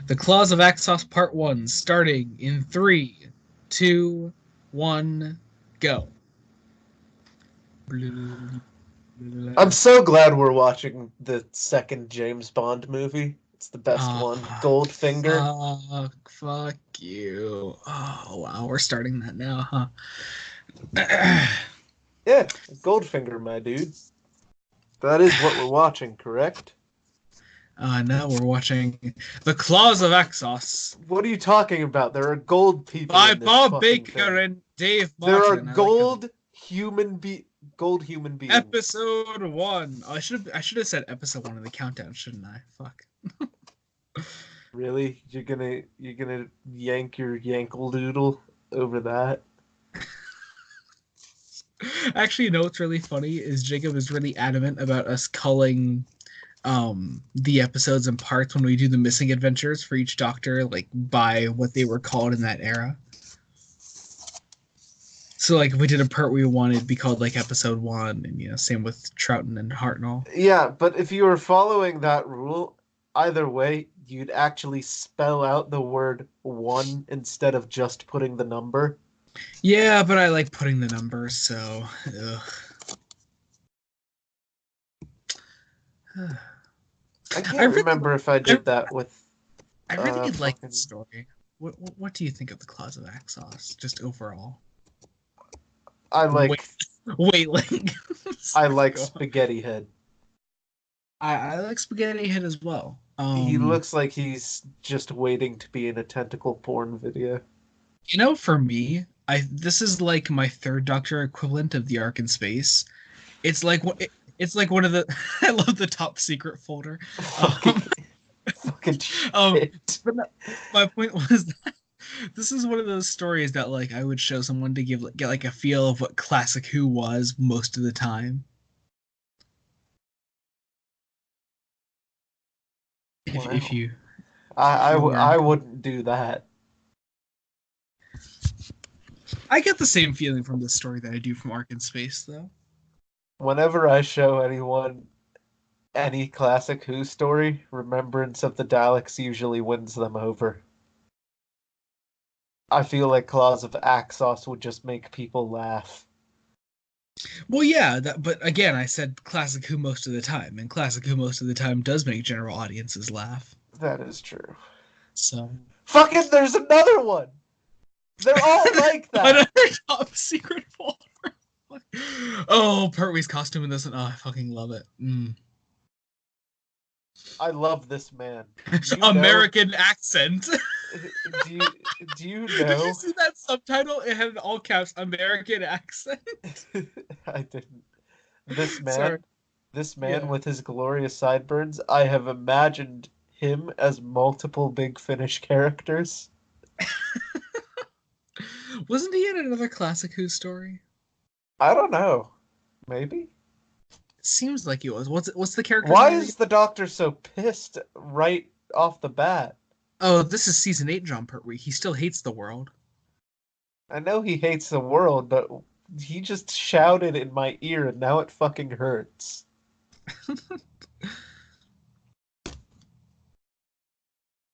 The Claws of Axos Part 1, starting in 3, 2, 1, go. I'm so glad we're watching the second James Bond movie. It's the best one. Ah, Goldfinger. fuck you. Oh, wow, we're starting that now, huh? Yeah, Goldfinger, my dude. That is what we're watching, correct? Now we're watching The Claws of Axos What are you talking about? There are gold people by in this Bob fucking Baker thing. and Dave There are Martin. I like how gold human beings. Episode 1. Oh, I should have said episode 1 of the countdown, shouldn't I? Fuck. Really? You're gonna yank your yankle doodle over that? Actually, you know what's really funny is Jacob is really adamant about us calling the episodes and parts when we do the missing adventures for each doctor like by what they were called in that era. So like if we did a part we wanted to be called like episode 1, and same with Troughton and Hartnell. Yeah, but if you were following that rule, either way, you'd actually spell out the word one instead of just putting the number. Yeah, but I like putting the numbers, so I I can't really remember if I I, did that with I really like the fucking story. What do you think of the Claws of Axos just overall? I Wait, like wait, like I sorry, like go on. Spaghetti Head. I like Spaghetti Head as well. He looks like he's just waiting to be in a tentacle porn video. For me, I this is like my third Doctor equivalent of the Ark in Space. It's like it's like one of the I love the top secret folder. Um, Fucking fucking um, shit. but my point was that this is one of those stories that like I would show someone to get like a feel of what classic Who was most of the time. If Wow. you I, if I, you w- weren't, I wouldn't do that. I get the same feeling from this story that I do from Ark in Space though. Whenever I show anyone any classic Who story, Remembrance of the Daleks usually wins them over. I feel like Claws of Axos would just make people laugh. Well, yeah, but again, I said classic Who most of the time, and classic Who most of the time does make general audiences laugh. That is true. So, Fucking there's another one! They're all like that! another top secret folder. Oh, Pertwee's costume in this one. Oh, I fucking love it. I love this man. Do you know? American accent. Do you do you Did you know? see that subtitle? It had in all caps American accent. I didn't. This Sorry. man, this man Yeah. with his glorious sideburns, I have imagined him as multiple Big Finish characters. Wasn't he in another classic Who story? I don't know. Maybe? Seems like he was. What's the character's Why name again? is the doctor so pissed right off the bat? Oh, this is season 8 John Pertwee. He still hates the world. I know he hates the world, but he just shouted in my ear and now it fucking hurts.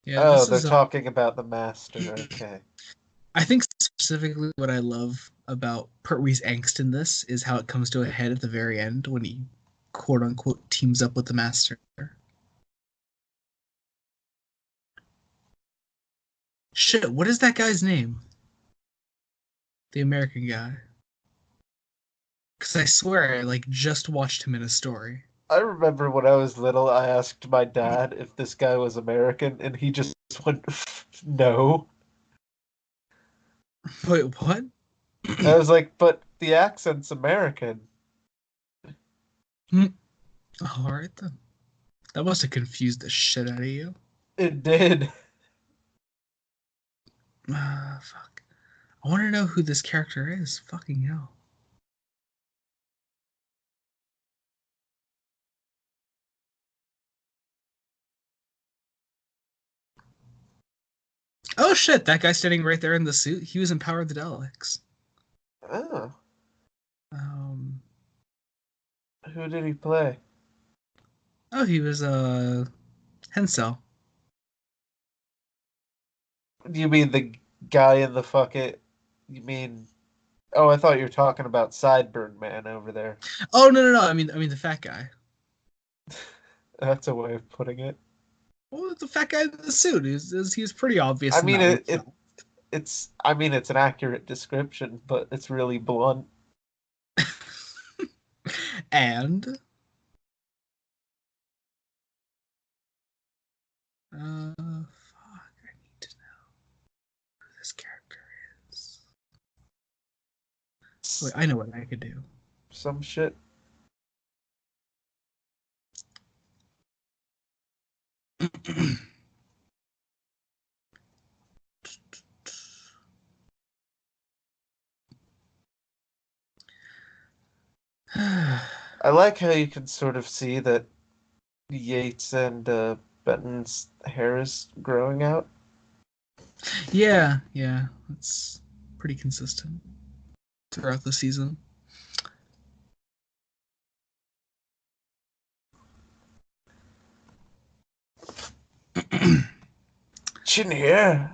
Yeah, Oh, this they're is talking about the master. Okay. I think specifically what I love about Pertwee's angst in this is how it comes to a head at the very end when he quote unquote teams up with the master. Shit, what is that guy's name? The American guy. Because I swear I like just watched him in a story. I remember when I was little, I asked my dad if this guy was American, and he just went, no. Wait, what? I was like, but the accent's American. Alright then. That must have confused the shit out of you. It did. Fuck. I want to know who this character is. Fucking hell. Oh shit, that guy standing right there in the suit, he was in Power of the Daleks. Oh, Um, who did he play? oh, he was Hensel. You mean the guy in the fucking? You mean? Oh, I thought you were talking about Sideburn Man over there. Oh no. I mean the fat guy. That's a way of putting it. Well, the fat guy in the suit. He's pretty I obvious in mean, that one shot. it's. I mean, it's an accurate description, but it's really blunt. And fuck, I need to know who this character is. Wait, I know what I could do. Some shit. I like how you can sort of see that Yates and Benton's hair is growing out. yeah, it's pretty consistent throughout the season. Chin here.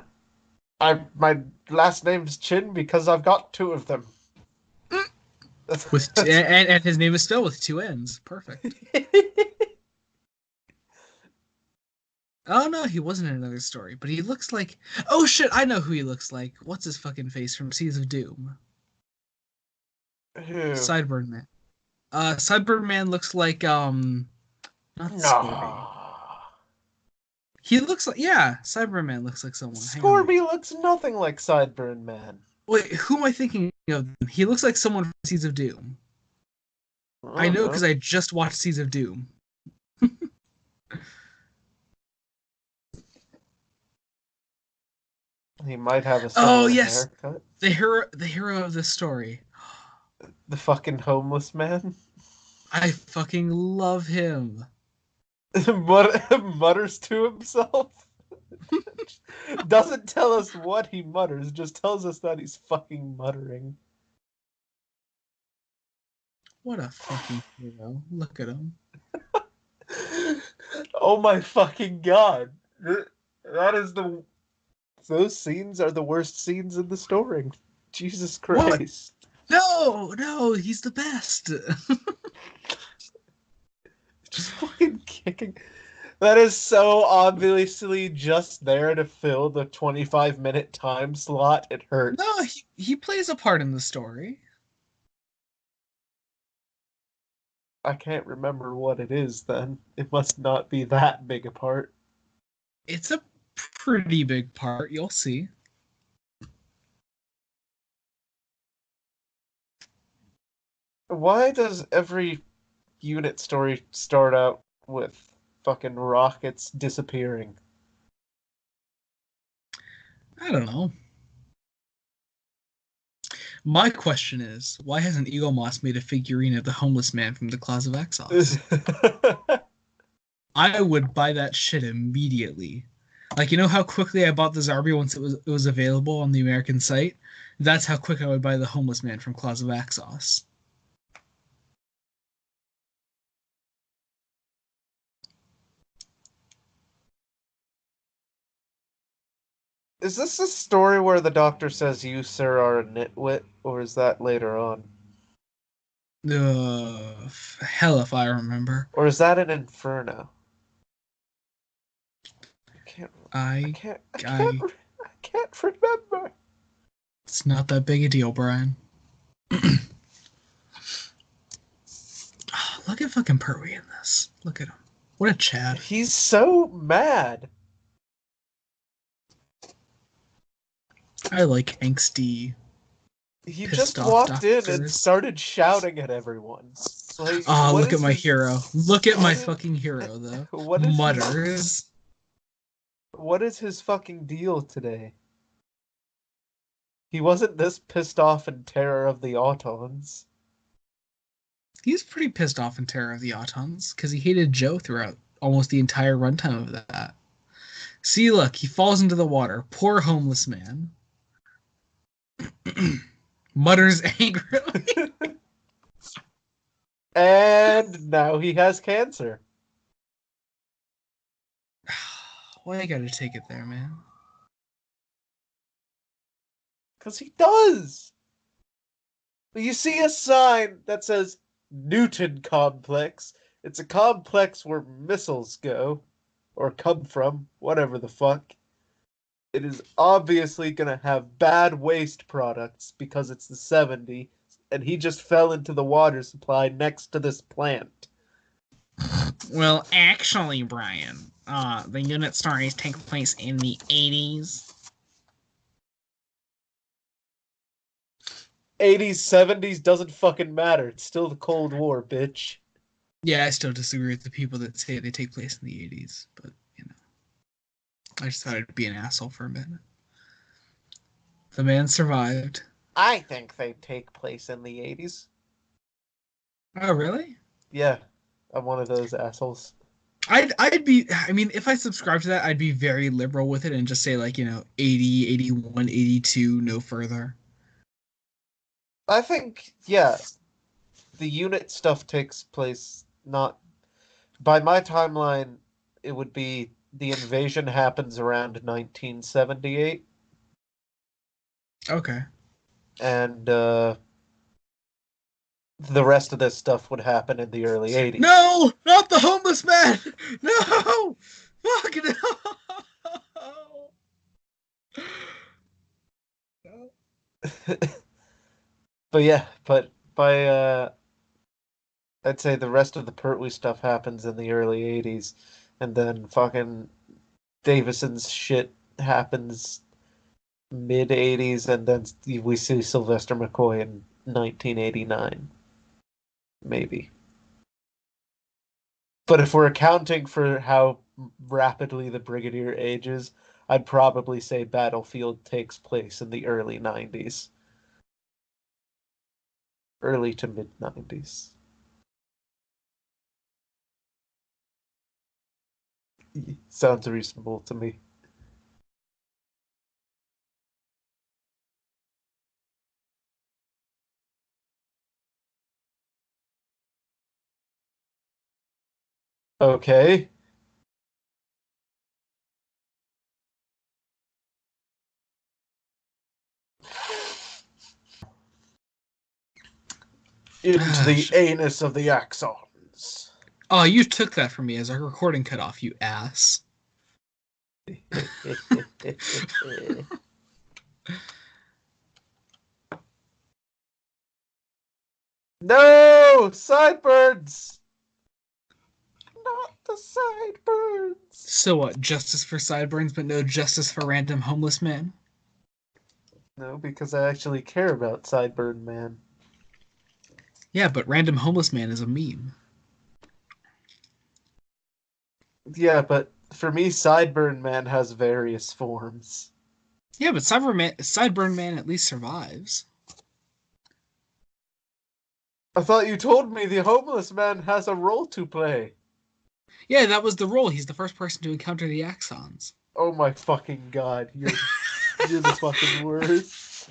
My last name's Chin because I've got two of them. And his name is spelled with two N's. Perfect. Oh no, he wasn't in another story, but he looks like. Oh shit, I know who he looks like. What's his fucking face from Seas of Doom? Who? Sideburn Man. Sideburn Man looks like not Scorby. No. He looks like, yeah, Sideburn Man looks like someone. Hang on. Scorby looks nothing like Sideburn Man. Wait, who am I thinking of? He looks like someone from Seas of Doom. I I don't know know. because I just watched Seas of Doom. He might have a Oh similar yes, haircut. the hero of this story. The fucking homeless man. I fucking love him. Mutters to himself. Doesn't tell us what he mutters, just tells us that he's fucking muttering. What a fucking hero. Look at him. Oh my fucking god. That is the. Those scenes are the worst scenes in the story. Jesus What? Christ. No, he's the best. Just fucking kicking. That is so obviously just there to fill the 25-minute time slot. It No, hurts. he plays a part in the story. I can't remember what it is then. It must not be that big a part. It's a pretty big part, you'll see. Why does every unit story start out with fucking rockets disappearing? I don't know. My question is, why hasn't Eagle Moss made a figurine of the homeless man from the Claws of Axos? I would buy that shit immediately. Like, you know how quickly I bought the Zarbi once it was available on the American site? That's how quick I would buy the homeless man from Claws of Axos. Is this a story where the doctor says you, sir, are a nitwit, or is that later on? Hell if I remember. Or is that an Inferno? I can't. I I, can't. I can't. I, I can't remember. it's not that big a deal, Brian. Oh, look at fucking Pertwee in this. Look at him. What a Chad. He's so mad. I like angsty, He pissed just off walked in and doctors. started shouting at everyone. Like, Oh, what look at is my his? hero. Look at What my is? fucking hero, though. What is his? Mutters. What is his fucking deal today? He wasn't this pissed off in Terror of the Autons. He's pretty pissed off in Terror of the Autons because he hated Joe throughout almost the entire runtime of that. See, look, he falls into the water. Poor homeless man. Mutters angrily. And now he has cancer. Why I gotta take it there, man? Because he does. You see a sign that says Newton Complex. It's a complex where missiles go, or come from, whatever the fuck. It is obviously gonna have bad waste products because it's the 70s, and he just fell into the water supply next to this plant. Well, actually, Brian, the unit stories take place in the 80s. 80s, 70s doesn't fucking matter. It's still the Cold War, bitch. Yeah, I still disagree with the people that say they take place in the 80s, but, I just thought I'd be an asshole for a minute. The man survived. I think they take place in the 80s. Oh, really? Yeah, I'm one of those assholes. I'd be, I mean, if I subscribe to that, I'd be very liberal with it and just say, like, 80, 81, 82, no further. I think, yeah, the unit stuff takes place not by my timeline. It would be the invasion happens around 1978, Okay. and the rest of this stuff would happen in the early 80s. No! Not the homeless man! No! Fuck no! But yeah, but by I'd say the rest of the Pertwee stuff happens in the early 80s, and then fucking Davison's shit happens mid 80s, and then we see Sylvester McCoy in 1989. Maybe. But if we're accounting for how rapidly the Brigadier ages, I'd probably say Battlefield takes place in the early 90s. Early to mid 90s. Sounds reasonable to me. Okay. Into the anus of the Axons. Oh, you took that from me as our recording cut off, you ass. No! Sideburns! Not the sideburns! So what, justice for sideburns, but no justice for random homeless man? No, because I actually care about Sideburn Man. Yeah, but random homeless man is a meme. Yeah, but for me, Sideburn Man has various forms. Yeah, but Sideburn man at least survives. I thought you told me the homeless man has a role to play. Yeah, that was the role. He's the first person to encounter the Axons. Oh my fucking god, you're the fucking worst.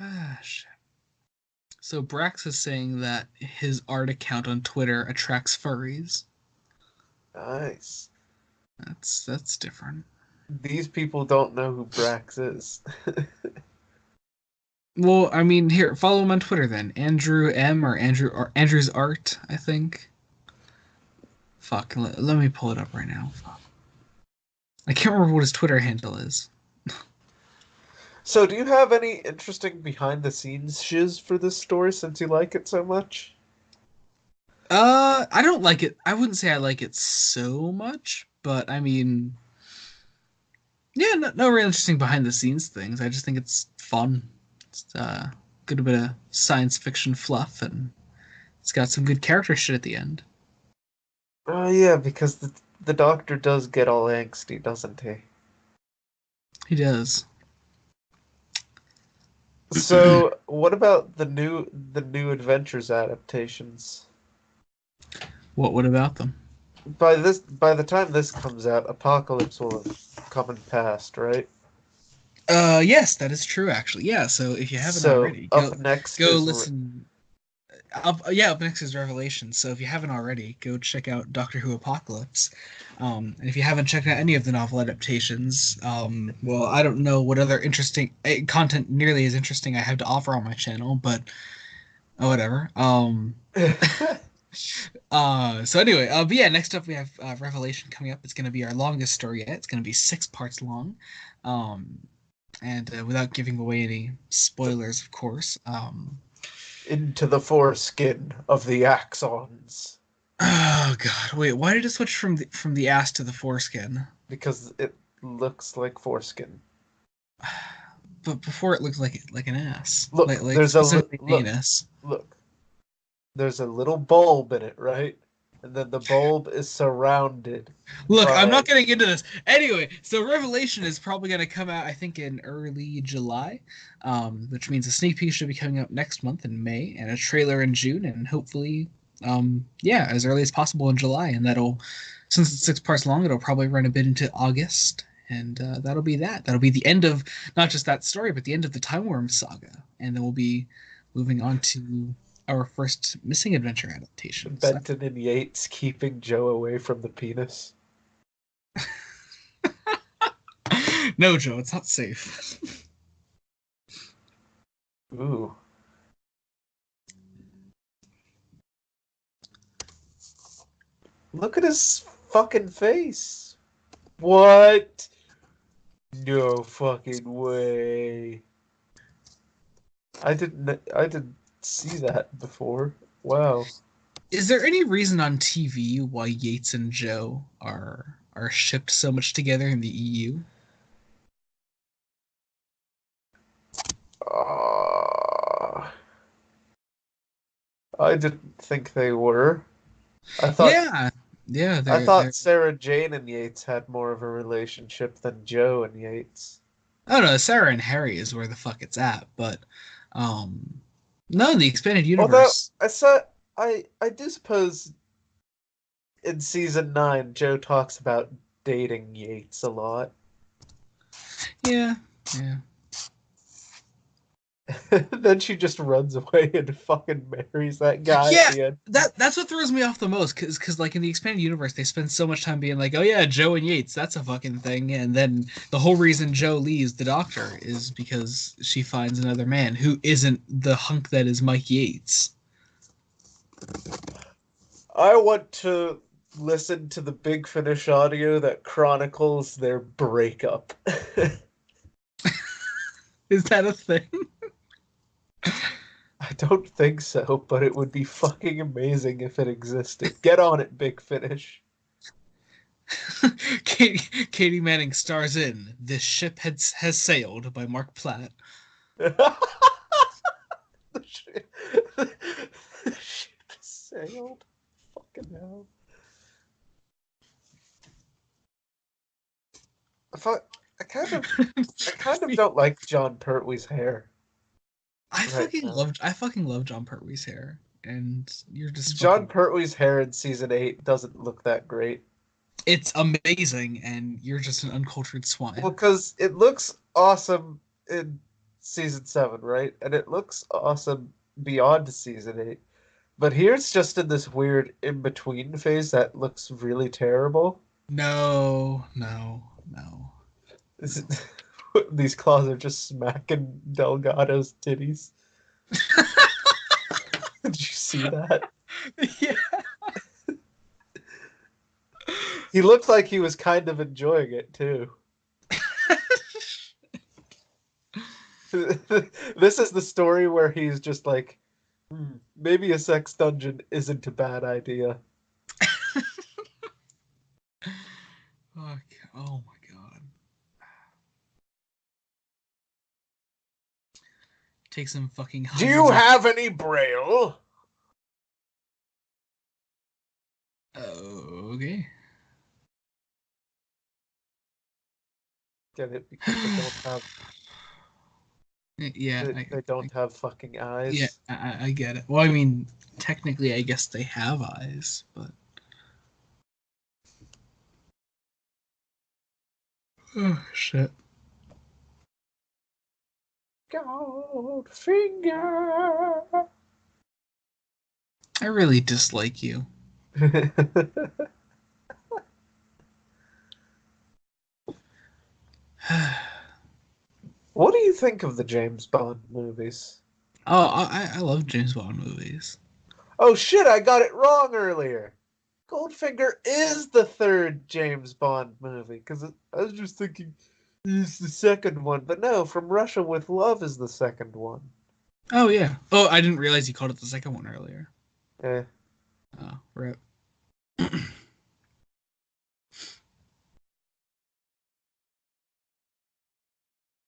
Ah, shit. So Brax is saying that his art account on Twitter attracts furries. Nice. That's different. These people don't know who Brax is. Well, I mean, here, follow him on Twitter then. Andrew M or Andrew's Art, I think. Fuck, let me pull it up right now. Fuck. I can't remember what his Twitter handle is. So, do you have any interesting behind the scenes shiz for this story since you like it so much? I don't like it. I wouldn't say I like it so much, but I mean, yeah, no real interesting behind the scenes things. I just think it's fun. It's good bit of science fiction fluff, and it's got some good character shit at the end. Oh yeah, because the doctor does get all angsty, doesn't he? He does. So, what about the new Adventures adaptations? What about them? by the time this comes out, Apocalypse will have come and passed, right? Yes, that is true. Actually, yeah. So if you haven't So already, up next go is listen. Up next is Revelation. So if you haven't already, go check out Doctor Who Apocalypse. And if you haven't checked out any of the novel adaptations, well, I don't know what other interesting content nearly as interesting I have to offer on my channel, but whatever. So anyway, but yeah, next up we have Revelation coming up. It's going to be our longest story yet. It's going to be 6 parts long. Um, and without giving away any spoilers, of course. into the foreskin of the Axons Oh god, wait, why did it switch from the ass to the foreskin? because it looks like foreskin. But before it looked like an ass, Look, like specifically an anus. look. There's a little bulb in it, right? And then the bulb is surrounded Look, I'm by not getting into this. Anyway, so Revelation is probably going to come out, I think, in early July, which means a sneak peek should be coming up next month in May, and a trailer in June, and hopefully, yeah, as early as possible in July. And that'll, since it's 6 parts long, it'll probably run a bit into August, and that'll be that. That'll be the end of not just that story, but the end of the Time Worm saga, and then we'll be moving on to our first Missing Adventure adaptation. So Benton and Yates keeping Joe away from the penis. no, Joe, it's not safe. Ooh. Look at his fucking face. What? No fucking way. I didn't see that before. Wow. Is there any reason on TV why Yates and Joe are shipped so much together in the EU? Uh, I didn't think they were. I thought Yeah, yeah, I they're. thought Sarah Jane and Yates had more of a relationship than Joe and Yates. I don't know. Sarah and Harry is where the fuck it's at, but um, no, in the expanded Although universe. I do suppose in season 9 Joe talks about dating Yates a lot. Yeah, yeah. Then she just runs away and fucking marries that guy at Yeah, the end. that's what throws me off the most, cause like in the expanded universe they spend so much time being like, oh yeah, Joe and Yates, that's a fucking thing, and then the whole reason Joe leaves the Doctor is because she finds another man who isn't the hunk that is Mike Yates. I want to listen to the Big Finish audio that chronicles their breakup. Is that a thing? I don't think so, but it would be fucking amazing if it existed. Get on it, Big Finish. Katie Manning stars in "This Ship Has Sailed" by Mark Platt. The ship, the ship sailed. Fucking hell. I thought I kind of don't like John Pertwee's hair right now. I fucking love John Pertwee's hair, and you're just John fucking. Pertwee's hair in season 8 doesn't look that great. It's amazing, and you're just an uncultured Well, swine. because it looks awesome in season 7, right? And it looks awesome beyond season 8. But here it's just in this weird in between phase that looks really terrible. No, no, no, Is no. it- These claws are just smacking Delgado's titties. Did you see that? Yeah. He looked like he was kind of enjoying it too. This is the story where he's just like, maybe a sex dungeon isn't a bad idea. Fuck. Oh my god. Take some fucking Do you hundreds of. have any braille? Oh, okay. Get it? Because they don't have Yeah, they don't have fucking yeah, eyes. I get it. Well, I mean, technically, I guess they have eyes, but Oh, shit. Goldfinger. I really dislike you. What do you think of the James Bond movies? Oh, I love James Bond movies. Oh shit, I got it wrong earlier. Goldfinger is the third James Bond movie, because I was just thinking it's the second one, but no, From Russia with Love is the second one. Oh, yeah. Oh, I didn't realize you called it the second one earlier. Eh. Oh, rip.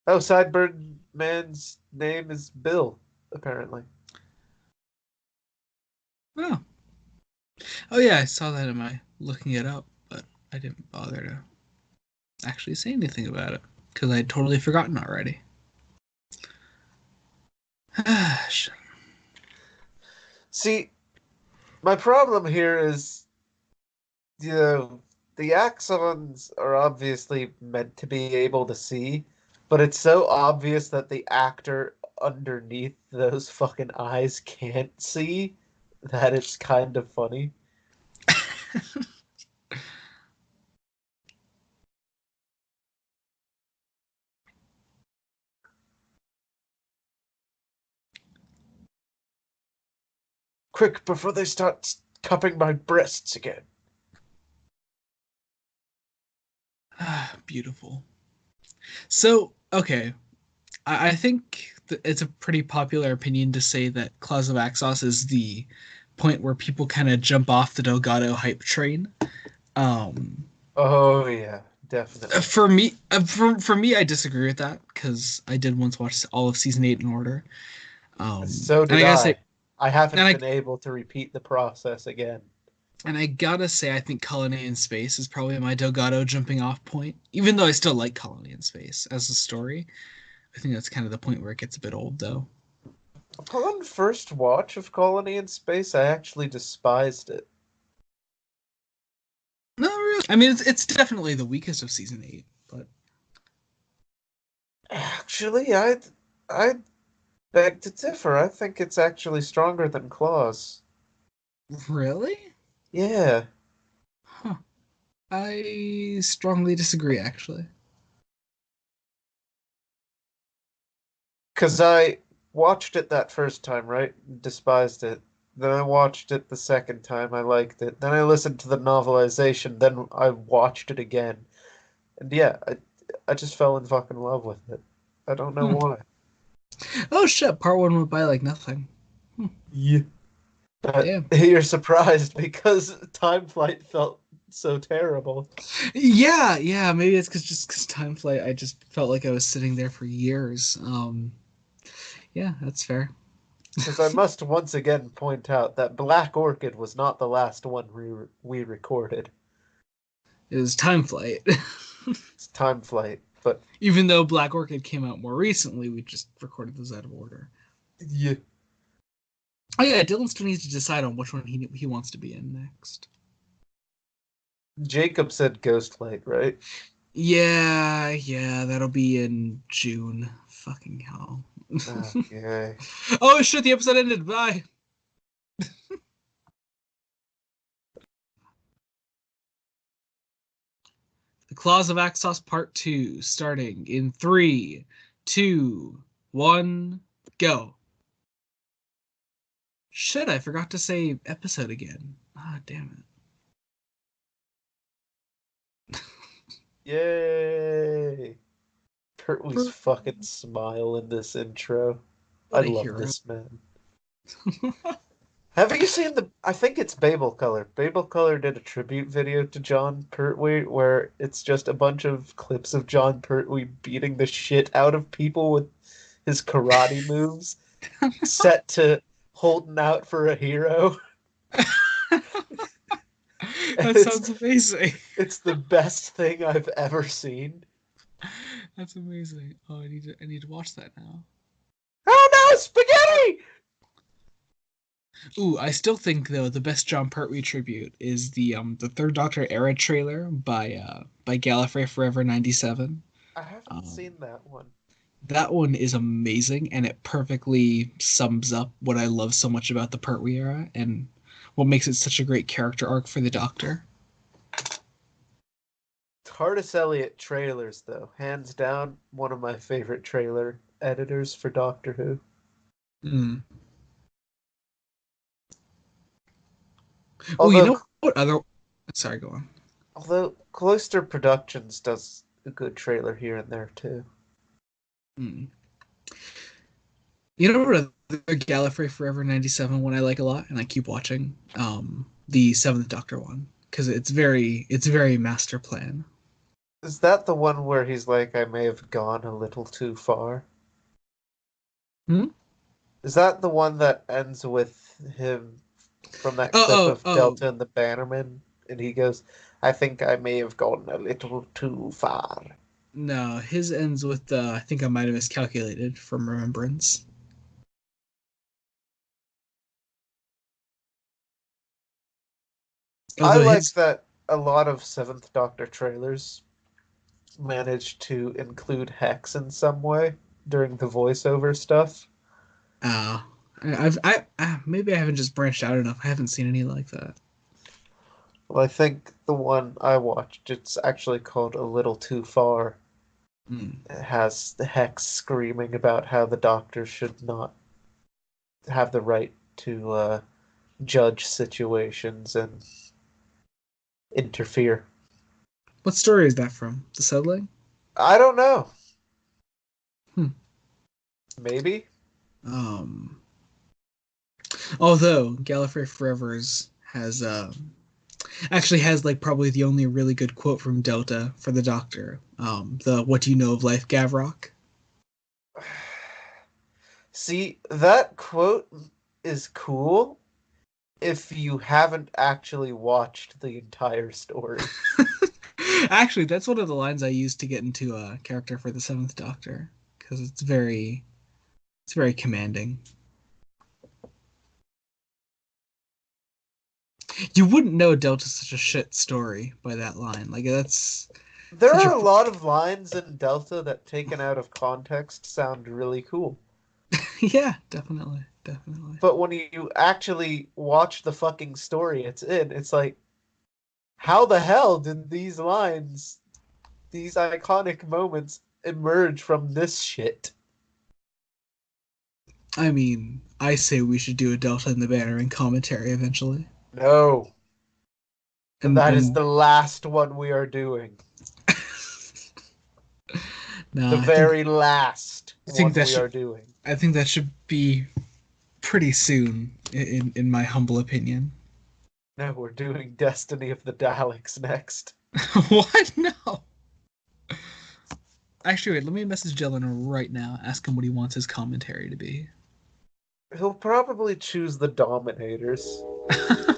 Oh, Sideburn Man's name is Bill, apparently. Oh. Oh, yeah, I saw that in my looking it up, but I didn't bother to actually say anything about it because I had totally forgotten already. Shit. See, my problem here is, you know, the axons are obviously meant to be able to see, but it's so obvious that the actor underneath those fucking eyes can't see that it's kind of funny. Quick, before they start cupping my breasts again. Beautiful. So, okay, I think it's a pretty popular opinion to say that Claws of Axos is the point where people kind of jump off the Delgado hype train. Um, Oh yeah, definitely. for me, I disagree with that because I did once watch all of season 8 in order. So And did I gotta say, I. I and haven't I been able to repeat the process again. and I gotta say, I think Colony in Space is probably my Delgado jumping off point. Even though I still like Colony in Space as a story, I think that's kind of the point where it gets a bit old, though. Upon first watch of Colony in Space, I actually despised it. No, really. I mean, it's definitely the weakest of season 8, but Actually, I beg to differ. I think it's actually stronger than Claws. really? Yeah, Huh. I strongly disagree, actually. because I watched it that first time, right? Despised it. Then I watched it the second time. I liked it. Then I listened to the novelization. Then I watched it again. And yeah, I just fell in fucking love with it. I don't know Hmm. why. Oh shit! Part one went by like nothing. Hmm. Yeah. But Damn. you're surprised because Time Flight felt so terrible. Yeah, yeah. Maybe it's because time flight. I just felt like I was sitting there for years. Yeah, that's fair. Because I must once again point out that Black Orchid was not the last one we recorded. It was time flight. It's Time Flight. But Even though Black Orchid came out more recently, we just recorded those out of order. yeah. Oh yeah, Dylan still needs to decide on which one he wants to be in next. Jacob said Ghostlight, right? Yeah, yeah, that'll be in June. Fucking hell. Okay. Oh shit, the episode ended. Bye. The Claws of Axos Part 2, starting in 3, 2, 1, go. Shit, I forgot to say episode again. Ah, damn Yay. Pertwee's it. fucking smile in this intro. I What a love hero. this man. Have you seen the? I think it's Babel Color. Babel Color did a tribute video to John Pertwee where it's just a bunch of clips of John Pertwee beating the shit out of people with his karate moves, set to "Holding Out for a Hero." And That sounds amazing. it's the best thing I've ever seen. That's amazing. Oh, I need to watch that now. Oh no, spaghetti! Ooh, I still think though the best John Pertwee tribute is the Third Doctor era trailer by Gallifrey Forever 97. I haven't Um, seen that one. that one is amazing and it perfectly sums up what I love so much about the Pertwee era and what makes it such a great character arc for the Doctor. TARDIS Elliott trailers, though, hands down, one of my favorite trailer editors for Doctor Who. Mm. Oh, you Although, know what other? Sorry, go on. although Cloister Productions does a good trailer here and there too. Mm. You know what other Gallifrey Forever 97 one I like a lot and I keep watching? The Seventh Doctor one because it's very master plan. Is that the one where he's like, I may have gone a little too far? Hmm? Is that the one that ends with him from that Oh, clip oh, of oh. Delta and the Bannerman? And he goes, I think I may have gone a little too far. No, his ends with I think I might have miscalculated from Remembrance. I Although like his that a lot of Seventh Doctor trailers manage to include Hex in some way during the voiceover stuff. uh maybe I haven't just branched out enough. I haven't seen any like that. Well, I think the one I watched, it's actually called A Little Too Far. Hmm. It has the Hex screaming about how the Doctor should not have the right to judge situations and interfere. What story is that from? The Settling? I don't know. Hmm. Maybe. Um, although Gallifrey Forever's has actually has like probably the only really good quote from Delta for the Doctor. The "What do you know of life, Gavrock?" See, that quote is cool if you haven't actually watched the entire story. Actually, that's one of the lines I use to get into a character for the Seventh Doctor because it's very commanding. You wouldn't know Delta's such a shit story by that line. Like that's There such a are a lot of lines in Delta that, taken out of context, sound really cool. yeah, definitely, definitely. But when you actually watch the fucking story it's in, it's like, how the hell did these lines, these iconic moments, emerge from this shit? I mean, I say we should do a Delta and the Banner in commentary eventually. No. And That is and the last one we are doing. no, The very last I think one that we should are doing. I think that should be pretty soon in my humble opinion. No, we're doing Destiny of the Daleks next. What? No. Actually, wait, let me message Dylan right now, ask him what he wants his commentary to be. He'll probably choose the Dominators.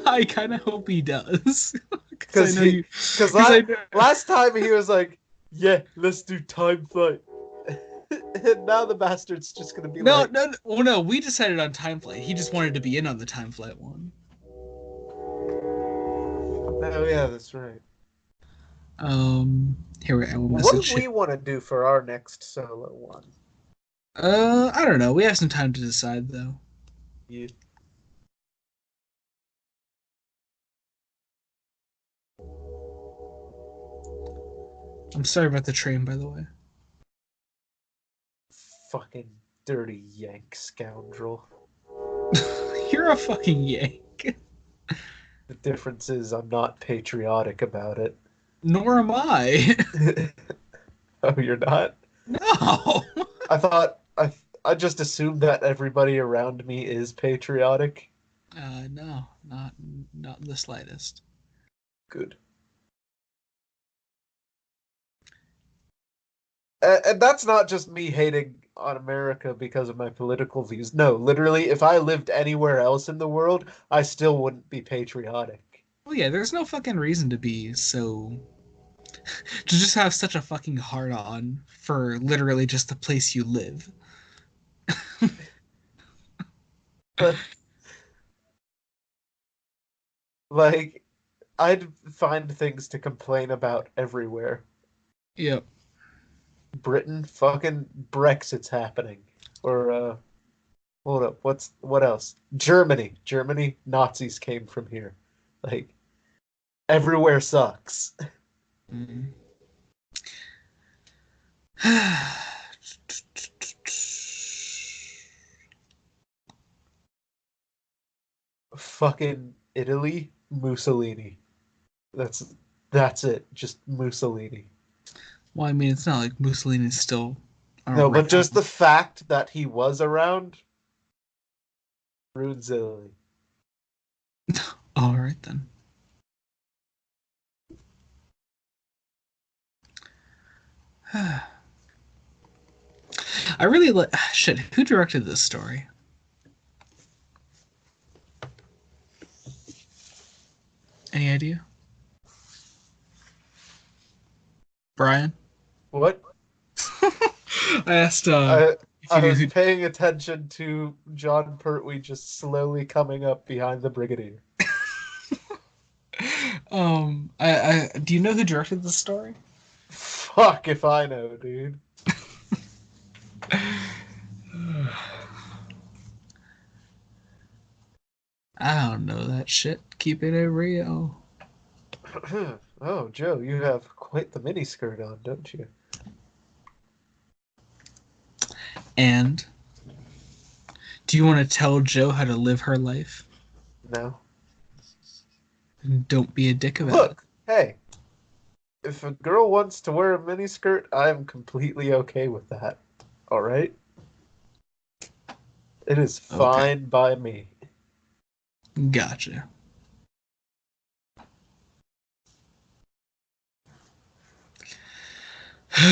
I kind of hope he does. Because I Because know he, you. because Because I know. last time he was like, yeah, let's do time flight. And now the bastard's just gonna be No, like, no, no. Well, no, we decided on time flight. He just wanted to be in on the time flight one. oh yeah, that's right. Here I will What do message him. we want to do for our next solo one? I don't know. We have some time to decide though. You I'm sorry about the train, by the way. fucking dirty Yank scoundrel. You're a fucking yank. The difference is I'm not patriotic about it. Nor am I. Oh, you're not? No. I thought I just assumed that everybody around me is patriotic. No, not in the slightest. Good. And that's not just me hating on America because of my political views. No, literally, if I lived anywhere else in the world, I still wouldn't be patriotic. Well, yeah, there's no fucking reason to be to just have such a fucking hard on for literally just the place you live. But Like, I'd find things to complain about everywhere. Yep. Britain, fucking Brexit's happening. Or, hold up, what else? Germany. Germany, Nazis came from here. Like, everywhere sucks. Mm. Fucking Italy, Mussolini. That's that's it. Just Mussolini. Well, I mean, it's not like Mussolini's still No, but just around. the fact that he was around ruins Italy. All right then. I really like. Shit, who directed this story? Any idea? Brian? What? I asked I if you I knew was who. paying attention to John Pertwee just slowly coming up behind the Brigadier. I do you know who directed this story? Fuck if I know, dude. I don't know that shit. Keep it a real. Oh, Joe, you have quite the miniskirt on, don't you? And do you want to tell Joe how to live her life? No. And don't be a dick about it. Look, hey, if a girl wants to wear a miniskirt, I am completely okay with that. All right? It is Okay, fine by me. gotcha.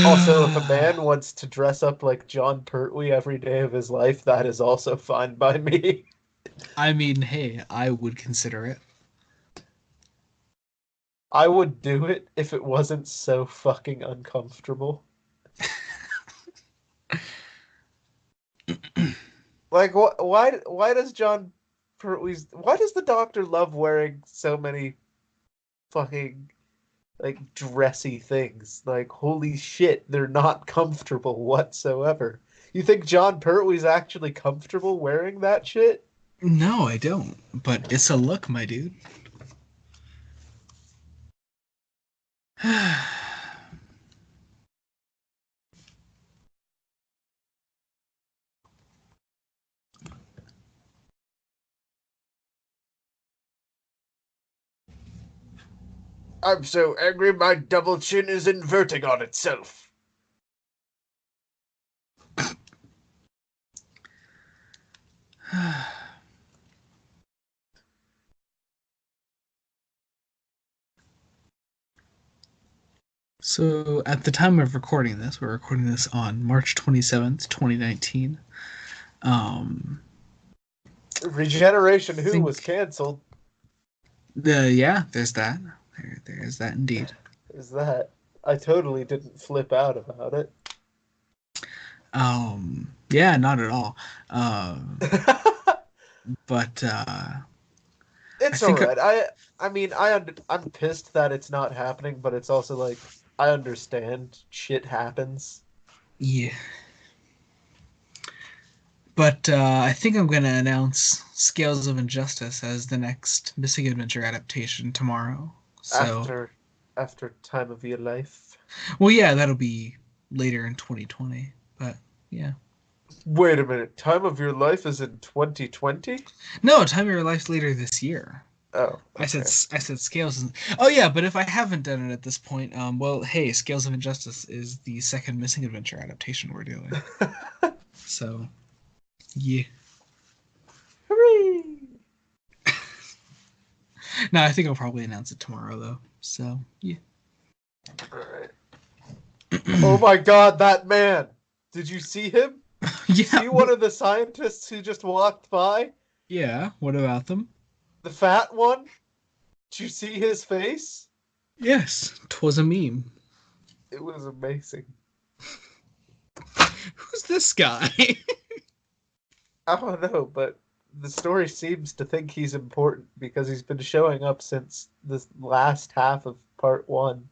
Also, if a man wants to dress up like John Pertwee every day of his life, that is also fine by me. I mean, hey, I would consider it. I would do it if it wasn't so fucking uncomfortable. Like, why does John Pertwee's, why does the Doctor love wearing so many fucking, like, dressy things? Like, holy shit, they're not comfortable whatsoever. You think John Pertwee's actually comfortable wearing that shit? No, I don't. But it's a look, my dude. I'm so angry my double chin is inverting on itself. So, at the time of recording this, we're recording this on March 27th, 2019. Um, Regeneration I Who was think canceled. yeah, there's that. There's that indeed. Is that? I totally didn't flip out about it. Yeah, not at all. Um, but I It's all think right. I mean I'm pissed that it's not happening, but it's also like I understand shit happens. yeah, but I think I'm gonna announce Scales of Injustice as the next Missing Adventure adaptation tomorrow. So, After time of your life. well, yeah, that'll be later in 2020. But yeah, Wait a minute. Time of your life is in 2020? no, Time of Your Life's later this year. Oh, okay. I said Scales. Oh yeah, but if I haven't done it at this point, well, hey, Scales of Injustice is the second Missing Adventure adaptation we're doing. So yeah. Hooray! No, I think I'll probably announce it tomorrow though. So yeah. All right. Oh my god, that man. Did you see him? Yeah. See one of the scientists who just walked by? Yeah. What about them? The fat one? Did you see his face? Yes, 'twas a meme. It was amazing. Who's this guy? I don't know, but The story seems to think he's important because he's been showing up since the last half of part 1.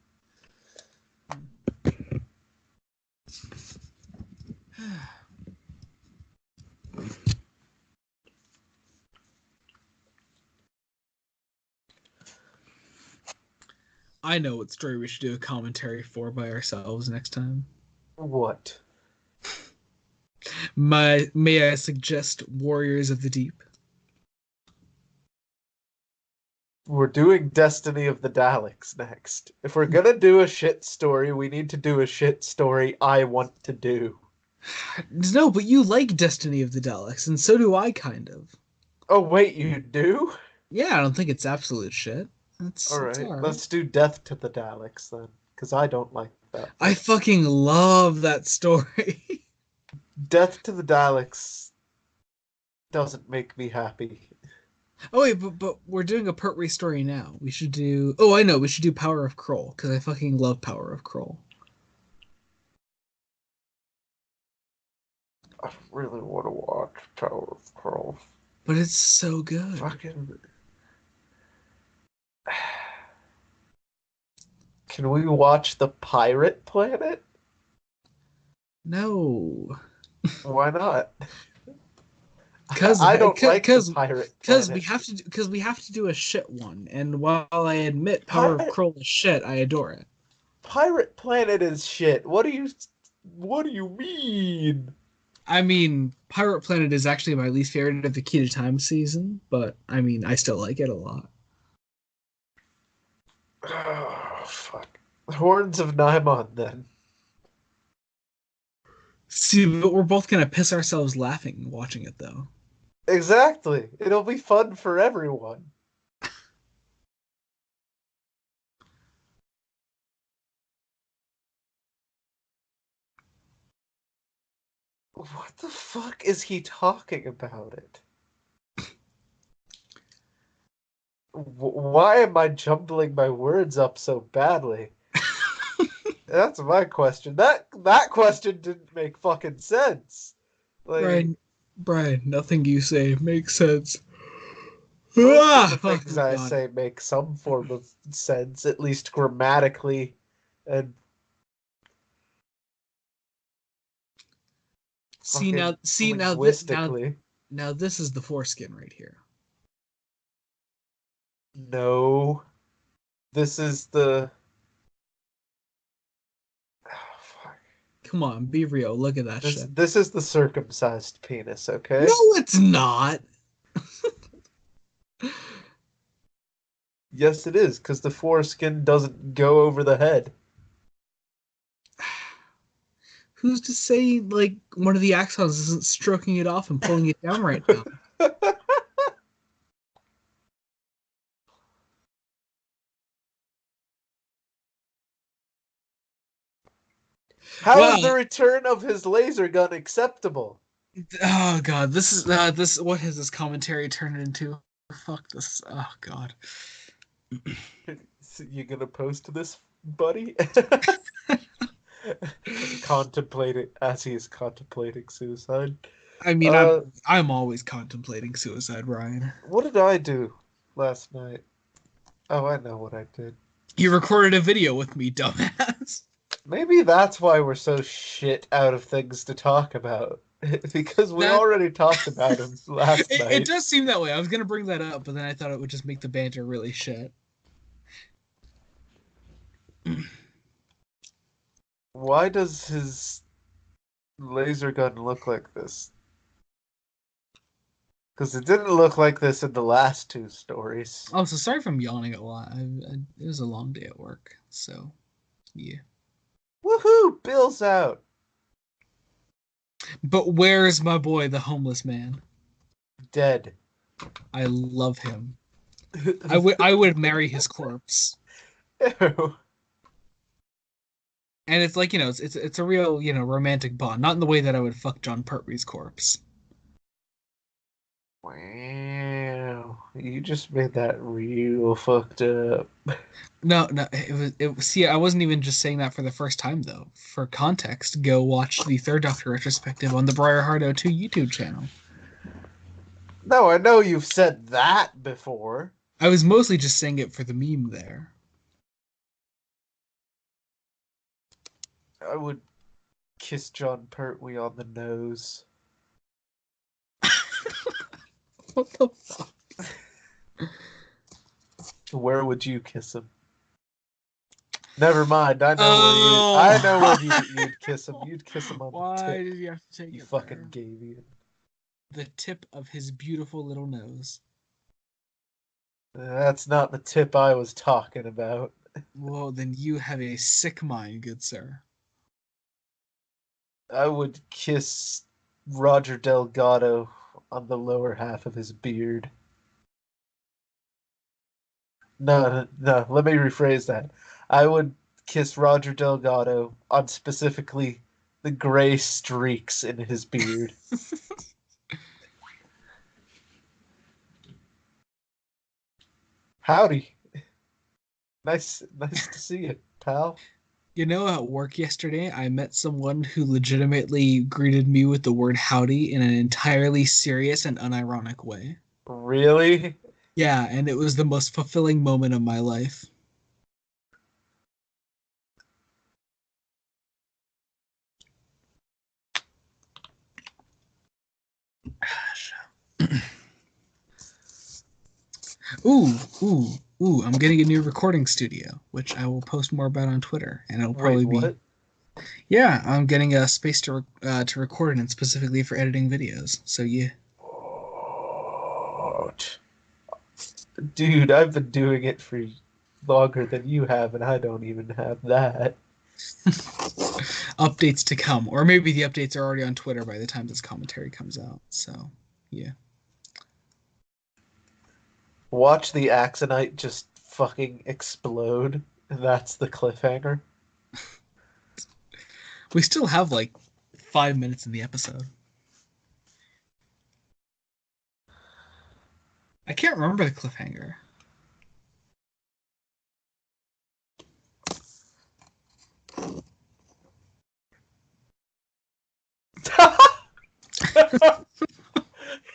I know what story we should do a commentary for by ourselves next time. What? May I suggest Warriors of the Deep? We're doing Destiny of the Daleks next. If we're gonna do a shit story, we need to do a shit story I want to do. No, but you like Destiny of the Daleks, and so do I, kind of. Oh, wait, you do? Yeah, I don't think it's absolute shit. It's all Alright, right. let's do Death to the Daleks then, because I don't like that. I fucking love that story. Death to the Daleks doesn't make me happy. Oh wait, but we're doing a Pertwee story now. We should do. Oh, I know. We should do Power of Kroll because I fucking love Power of Kroll. I really want to watch Power of Kroll. But it's so good. Fucking. Can we watch the Pirate Planet? No, Why not? because I don't like the Pirate because Planet. we have to do a shit one. And while I admit Power of Kroll is shit, I adore it. Pirate Planet is shit. What do you mean? I mean, Pirate Planet is actually my least favorite of the Key to Time season, but I mean, I still like it a lot. Oh, fuck. Horns of Nymon, then. See, but we're both gonna piss ourselves laughing watching it, though. Exactly. It'll be fun for everyone. What the fuck is he talking about it? Why am I jumbling my words up so badly? That's my question. That question didn't make fucking sense. Like, Brian, nothing you say makes sense. the things I say make some form of sense, at least grammatically and linguistically. Now this is the foreskin right here. No, this is the. Oh, fuck. Come on, be real. Look at that shit. This is the circumcised penis, okay? No, it's not. Yes, it is, because the foreskin doesn't go over the head. Who's to say, like, one of the Axons isn't stroking it off and pulling it down right now? How is the return of his laser gun acceptable? Oh god, this is what has this commentary turned into? Fuck this. Oh god. You gonna post this, buddy? Contemplate it as he is contemplating suicide. I mean, I'm always contemplating suicide, Ryan. What did I do last night? Oh, I know what I did. You recorded a video with me, dumbass. Maybe that's why we're so shit out of things to talk about. Because we already talked about him last night. It does seem that way. I was going to bring that up, but then I thought it would just make the banter really shit. Why does his laser gun look like this? Because it didn't look like this in the last two stories. Oh, so sorry if I'm yawning a lot. It was a long day at work, so yeah. Woohoo! Bill's out. But where's my boy, the homeless man? Dead. I love him. I would marry his corpse. Ew. And it's like, it's a real, romantic bond. Not in the way that I would fuck John Pertwee's corpse. Wow. You just made that real fucked up. No, it was, see, I wasn't even just saying that for the first time, though. For context, go watch the Third Doctor retrospective on the Briarheart 02 YouTube channel. No, I know you've said that before. I was mostly just saying it for the meme there. I would kiss John Pertwee on the nose. What the fuck? Where would you kiss him? Never mind. I know where you. Oh! I know where you'd kiss him. You'd kiss him on the Why tip. did you have to take You it fucking there? Gavian. The tip of his beautiful little nose. That's not the tip I was talking about. Well, then you have a sick mind, good sir. I would kiss Roger Delgado on the lower half of his beard. No, no, let me rephrase that. I would kiss Roger Delgado on specifically the gray streaks in his beard. Howdy. Nice to see you, pal. You know, at work yesterday, I met someone who legitimately greeted me with the word howdy in an entirely serious and unironic way. Really? Yeah, and it was the most fulfilling moment of my life. Ooh, ooh, ooh, I'm getting a new recording studio, which I will post more about on Twitter, and it'll Wait, probably be... what? Yeah, I'm getting a space to record in specifically for editing videos. So yeah. Oh, dude, I've been doing it for longer than you have, and I don't even have that. Updates to come, or maybe the updates are already on Twitter by the time this commentary comes out. So yeah. Watch the Axonite just fucking explode. And that's the cliffhanger. We still have like 5 minutes in the episode. I can't remember the cliffhanger.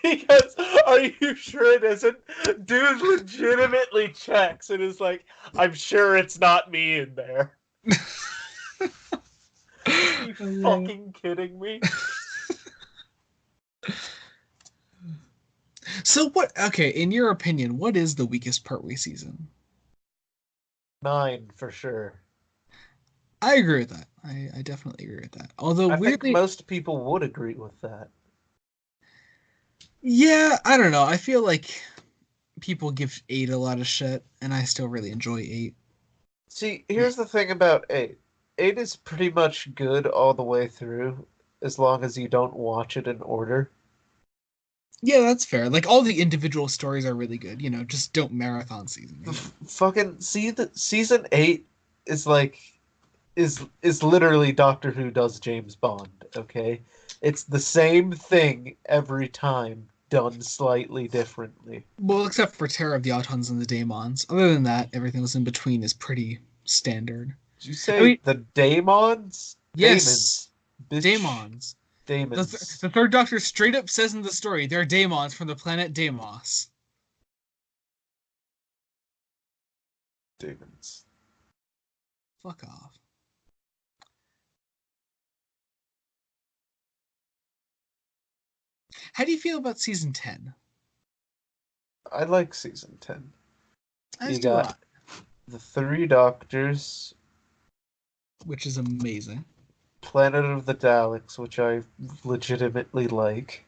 He goes, "Are you sure it isn't?" Dude legitimately checks and is like, "I'm sure it's not me in there." You fucking kidding me? So what? Okay, in your opinion, what is the weakest Pertwee season? 9 for sure. I agree with that. I definitely agree with that. Although I think weirdly, most people would agree with that. yeah, I don't know. I feel like people give 8 a lot of shit, and I still really enjoy 8. See, here's the thing about 8. 8 is pretty much good all the way through, as long as you don't watch it in order. Yeah, that's fair. Like all the individual stories are really good. You know, just don't marathon season 8. Fucking see the season 8 is like is literally Doctor Who does James Bond, okay? It's the same thing every time, done slightly differently. Well, except for Terror of the Autons and the Daemons. Other than that, everything else in between is pretty standard. Did you I say mean, the Daemons? yes, Daemons. Bitch. Daemons. Daemons. The third Doctor straight up says in the story they're Daemons from the planet Deimos. Daemons. Fuck off. How do you feel about season 10? I like season 10. As You do I, got the 3 Doctors, which is amazing. Planet of the Daleks, which I legitimately like,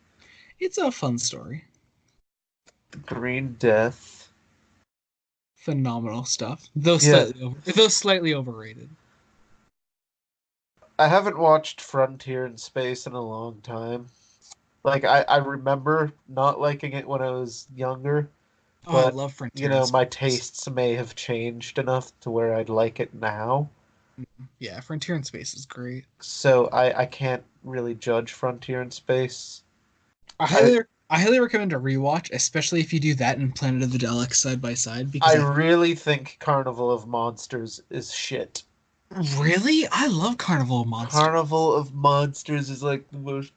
It's a fun story. Green Death. Phenomenal stuff, Yeah, though slightly overrated. I haven't watched Frontier in Space in a long time. Like I remember not liking it when I was younger, Oh, I but love Frontier in my Space. tastes may have changed enough to where I'd like it now. Yeah, Frontier in Space is great. So I can't really judge Frontier in Space. I I highly I highly recommend a rewatch, especially if you do that and Planet of the Daleks side by side, I because I really think Carnival of Monsters is shit. really I love Carnival of Monsters. Carnival of Monsters is like the most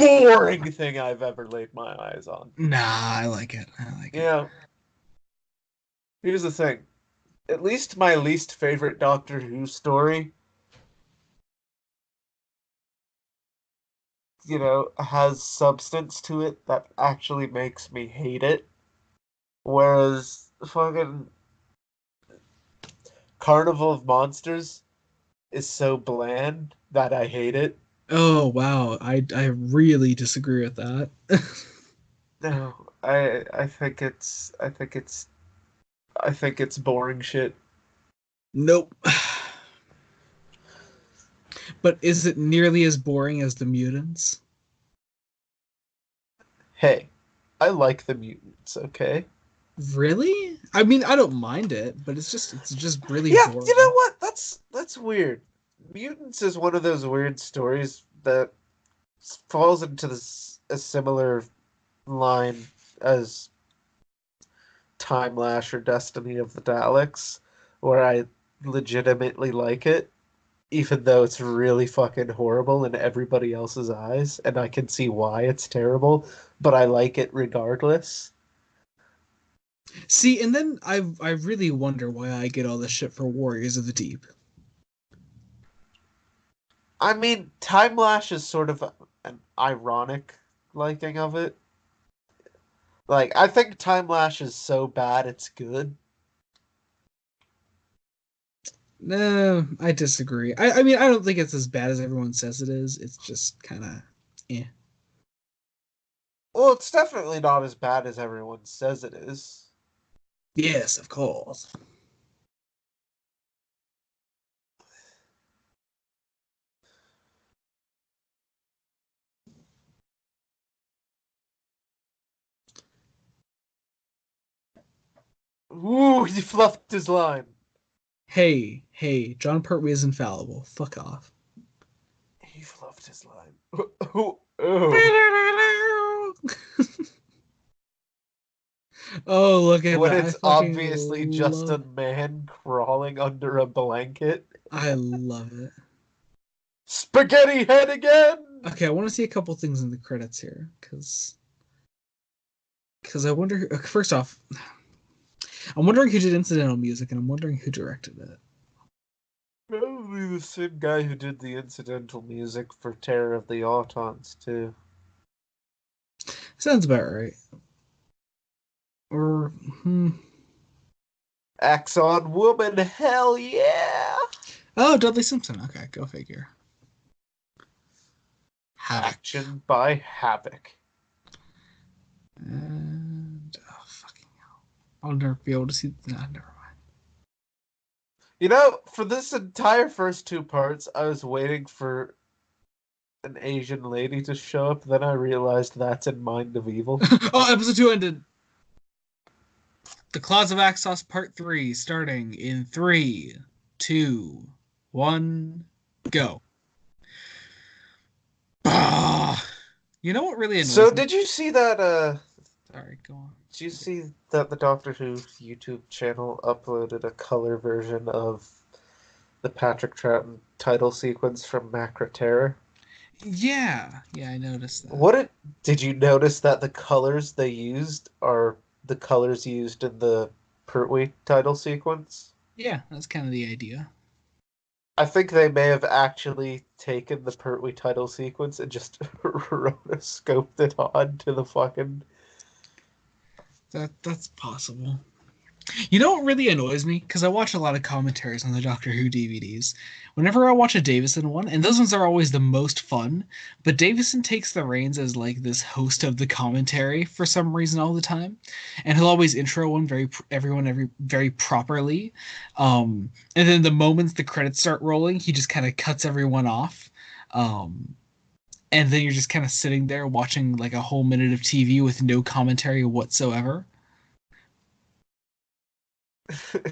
boring thing I've ever laid my eyes on. Nah, I like it. I like You it. know, here's the thing. At least my least favorite Doctor Who story, has substance to it that actually makes me hate it. Whereas fucking Carnival of Monsters is so bland that I hate it. Oh wow, I really disagree with that. No, I think it's boring shit. Nope. But is it nearly as boring as the mutants? Hey, I like the mutants, okay? Really? I mean, I don't mind it, but it's just really Yeah, you know boring. what? That's weird. Mutants is one of those weird stories that falls into a similar line as Time Lash or Destiny of the Daleks, where I legitimately like it, even though it's really fucking horrible in everybody else's eyes, and I can see why it's terrible, but I like it regardless. See, and then I really wonder why I get all this shit for Warriors of the Deep. I mean, Time Lash is sort of an ironic liking of it. Like, I think Time Lash is so bad it's good. No, I disagree. I mean, I don't think it's as bad as everyone says it is. It's just kind of, eh. Well, it's definitely not as bad as everyone says it is. Yes, of course. Ooh, he fluffed his line. Hey, hey, John Pertwee is infallible. Fuck off. He fluffed his line. Ooh. Oh, look at When that. I it's fucking obviously just a love man crawling under a blanket. I love it. Spaghetti head again! Okay, I want to see a couple things in the credits here cuz I wonder first off, I'm wondering who did incidental music and I'm wondering who directed it. Probably the same guy who did the incidental music for Terror of the Autons, too. Sounds about right. Or Axon Woman, hell yeah! oh, Dudley Simpson. Okay, go figure. Havoc. Action by Havoc. And oh fucking hell. I'll never be able to see nah, never mind. For this entire first two parts, I was waiting for an Asian lady to show up, then I realized that's in Mind of Evil. Oh, episode 2 ended. The Claws of Axos Part 3 starting in 3, 2, 1, go. Ah, you know what really So annoys me? did you see that Sorry, go on. did you see that the Doctor Who YouTube channel uploaded a color version of the Patrick Troughton title sequence from Macra Terror? Yeah, I noticed that. Did you notice that the colors they used are the colors used in the Pertwee title sequence? Yeah, that's kind of the idea. I think they may have actually taken the Pertwee title sequence and just rotoscoped it on to the fucking. That's possible. You know what really annoys me? Because I watch a lot of commentaries on the Doctor Who DVDs. Whenever I watch a Davison one, and those ones are always the most fun, but Davison takes the reins as like this host of the commentary for some reason all the time, and he'll always intro one very properly, and then the moments the credits start rolling, he just kind of cuts everyone off, um, and then you're just kind of sitting there watching like a whole minute of TV with no commentary whatsoever.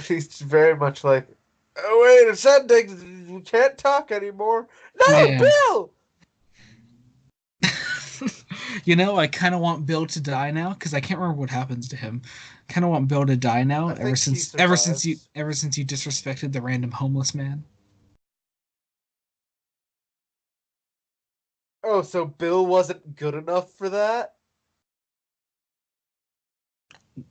He's very much like, oh, wait, it's ending. You can't talk anymore. No, Yeah. Bill! You know, I kind of want Bill to die now because I can't remember what happens to him. Kind of want Bill to die now I ever think he since survives. ever since you disrespected the random homeless man. Oh, so Bill wasn't good enough for that?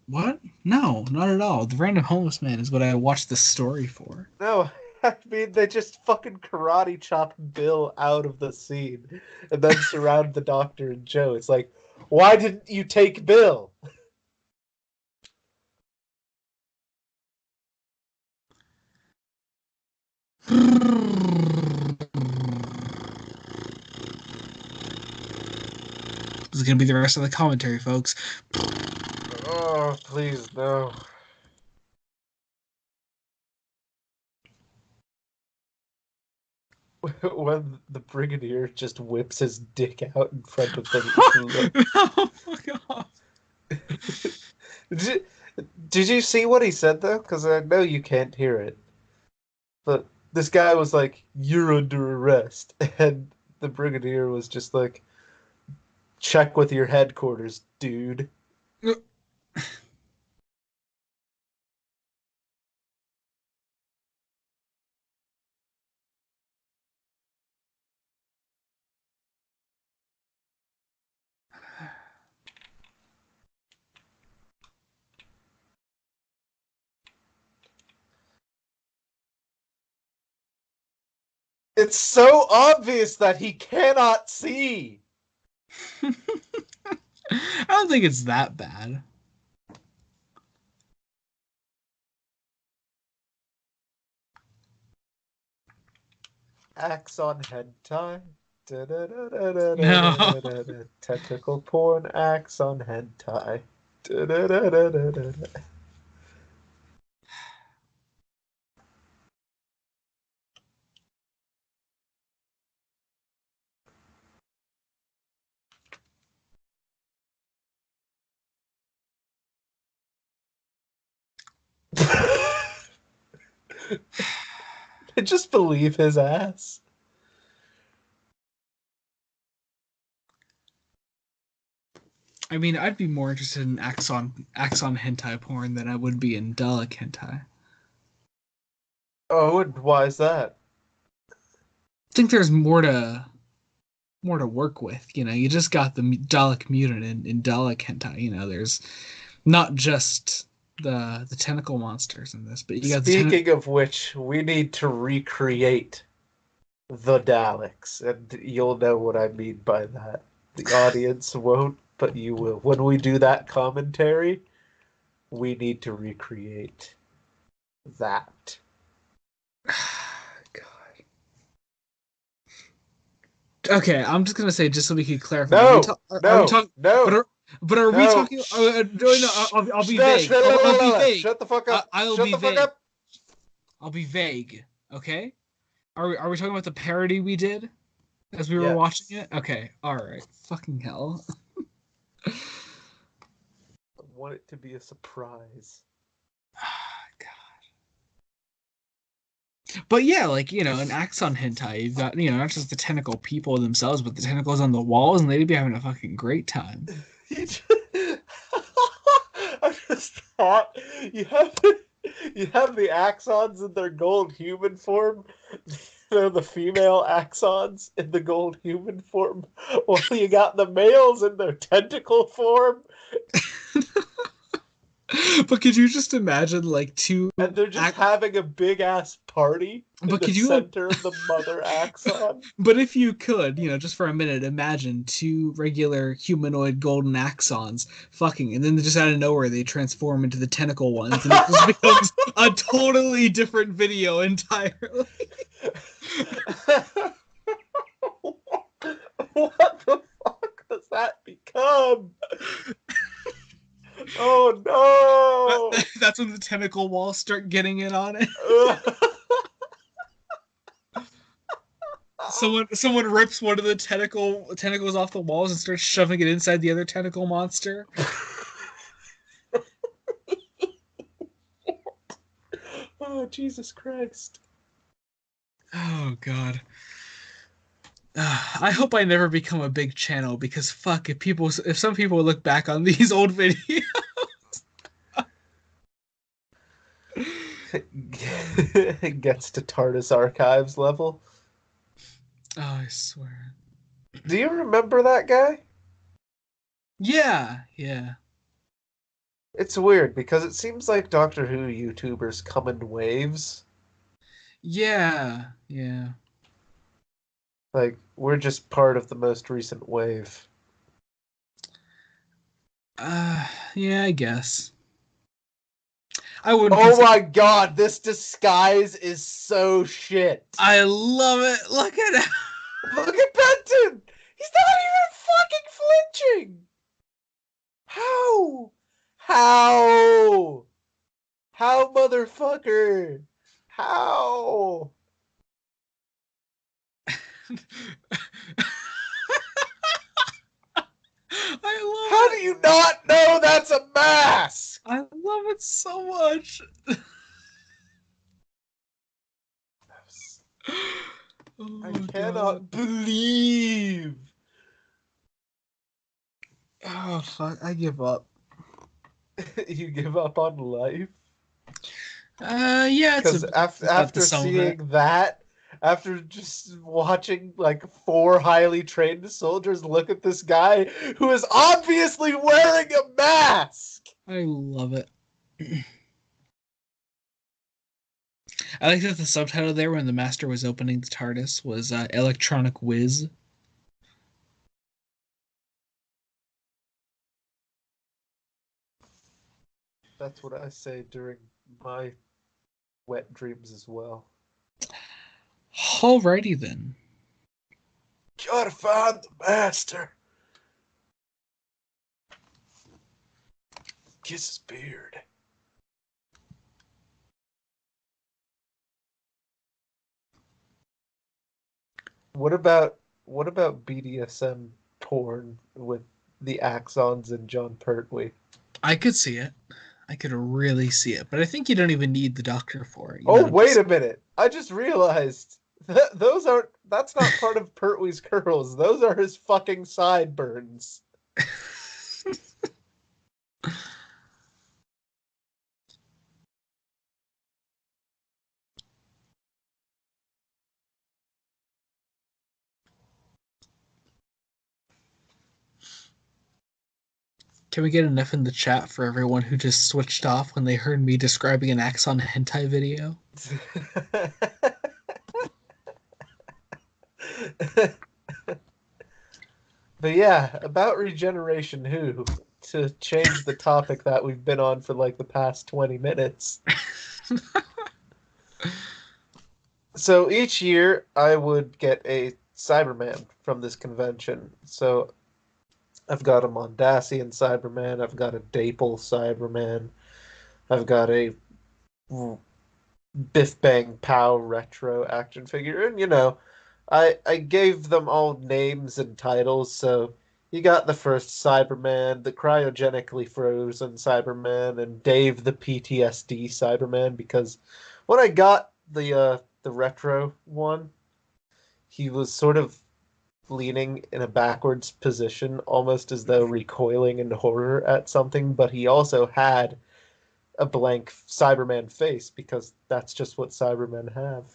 What? No, not at all. The Random Homeless Man is what I watched this story for. No, I mean, they just fucking karate chop Bill out of the scene and then surround the Doctor and Joe. It's like, why didn't you take Bill? This is gonna be the rest of the commentary, folks. Oh, please, no. When the Brigadier just whips his dick out in front of the... No, fuck off. Did you see what he said, though? Because I know you can't hear it. But this guy was like, "You're under arrest." And the Brigadier was just like, "Check with your headquarters, dude." It's so obvious that he cannot see. I don't think it's that bad. Axon hentai. No. Tentacle porn, Axon hentai. I just believe his ass. I mean, I'd be more interested in Axon hentai porn than I would be in Dalek hentai. Oh, and why is that? I think there's more to work with. You know, you just got the Dalek mutant in Dalek hentai. You know, there's not just the tentacle monsters in this, but you got Speaking of which, we need to recreate the Daleks, and you'll know what I mean by that. The audience won't, but you will. When we do that commentary, we need to recreate that. God. Okay, I'm just gonna say, just so we can clarify. No, Are we no, talking? no, But are we no. talking? No, I'll be vague. I'll be vague. Shut the fuck up. I'll Shut be the fuck vague. up. I'll be vague. Okay. Are we talking about the parody we did as we were Yes. watching it? Okay. All right. Fucking hell. I want it to be a surprise. But yeah, like, you know, in Axon hentai, you've got, you know, not just the tentacle people themselves, but the tentacles on the walls, and they'd be having a fucking great time. I just thought you have the Axons in their gold human form. They're the female Axons in the gold human form. While you got the males in their tentacle form. But could you just imagine, like, And they're just having a big ass party in the center of the mother Axon. But if you could, you know, just for a minute, imagine two regular humanoid golden axons fucking, and then just out of nowhere they transform into the tentacle ones, and it just becomes a totally different video entirely. What the fuck does that become? Oh no! That's when the tentacle walls start getting in on it. Someone rips one of the tentacles off the walls and starts shoving it inside the other tentacle monster. Oh, Jesus Christ. Oh God. I hope I never become a big channel, because fuck, if some people look back on these old videos. It gets to TARDIS archives level. Oh, I swear. Do you remember that guy? Yeah, yeah. It's weird because it seems like Doctor Who YouTubers come in waves. Yeah, yeah. Like, we're just part of the most recent wave. Yeah, I guess. I wouldn't Oh consider. my god, this disguise is so shit. I love it. Look at it. Look at Benton! He's not even fucking flinching! How? How? How, motherfucker? How? I How love do it. you not know that's a mask? I love it so much. I Oh god. cannot believe. Oh fuck, I give up. You give up on life? Yeah, it's Because about the after sum of it. seeing that, after just watching like four highly trained soldiers look at this guy who is obviously wearing a mask. I love it. I like that the subtitle there when the master was opening the TARDIS was Electronic Whiz. That's what I say during my wet dreams as well. Alrighty then. Gotta find the master. Kiss his beard. What about BDSM porn with the Axons and John Pertwee? I could see it. I could really see it, but I think you don't even need the doctor for it. You Oh, know, wait just a minute. I just realized that's not part of Pertwee's curls. Those are his fucking sideburns. can we get enough in the chat for everyone who just switched off when they heard me describing an Axon hentai video? But yeah, about regeneration who to change the topic that we've been on for like the past 20 minutes. So each year I would get a Cyberman from this convention. So I've got a Mondasian Cyberman, I've got a Dapel Cyberman, I've got a Biff Bang Pow retro action figure, and I gave them all names and titles. So you got the first Cyberman, the cryogenically frozen Cyberman, and Dave the PTSD Cyberman. Because when I got the retro one, he was sort of leaning in a backwards position, almost as though recoiling in horror at something. But he also had a blank Cyberman face because that's just what Cybermen have.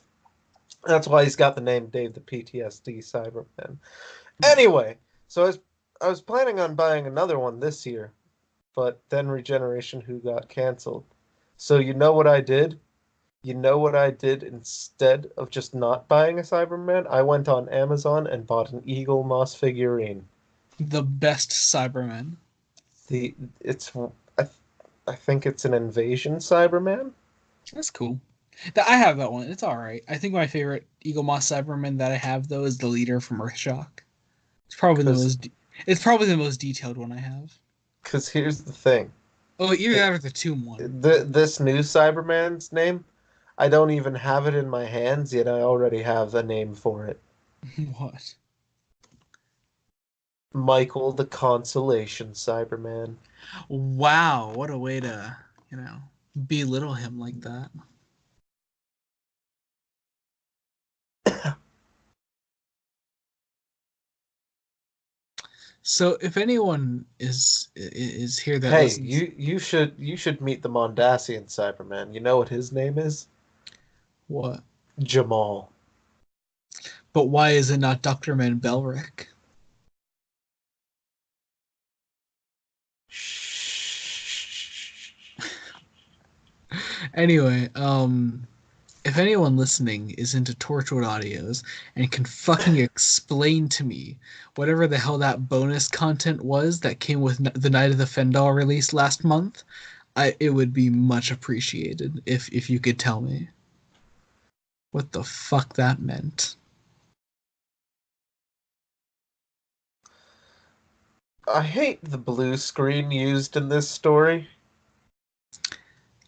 That's why he's got the name Dave the PTSD Cyberman. Anyway, so I was planning on buying another one this year, but then Regeneration Who got canceled. So you know what I did? You know what I did instead of just not buying a Cyberman? I went on Amazon and bought an Eagle Moss figurine. The best Cybermen. The it's I, I think it's an Invasion Cyberman. That's cool. I have that one. It's all right. I think my favorite Eagle Moss Cyberman that I have though is the leader from Earthshock. It's probably the Cause, most. It's probably the most detailed one I have. cause here's the thing. Oh, even It, after the Tomb one. this new Cyberman's name, I don't even have it in my hands yet. I already have a name for it. What? Michael the Consolation Cyberman. Wow, what a way to, belittle him like that. So if anyone is here that Hey, listens, you should meet the Mondasian Cyberman. You know what his name is? what? Jamal. But why is it not Dr. Man Belric? Anyway, if anyone listening is into Torchwood audios and can fucking explain to me whatever the hell that bonus content was that came with the Night of the Fendal release last month, it would be much appreciated if you could tell me what the fuck that meant. I hate the blue screen used in this story.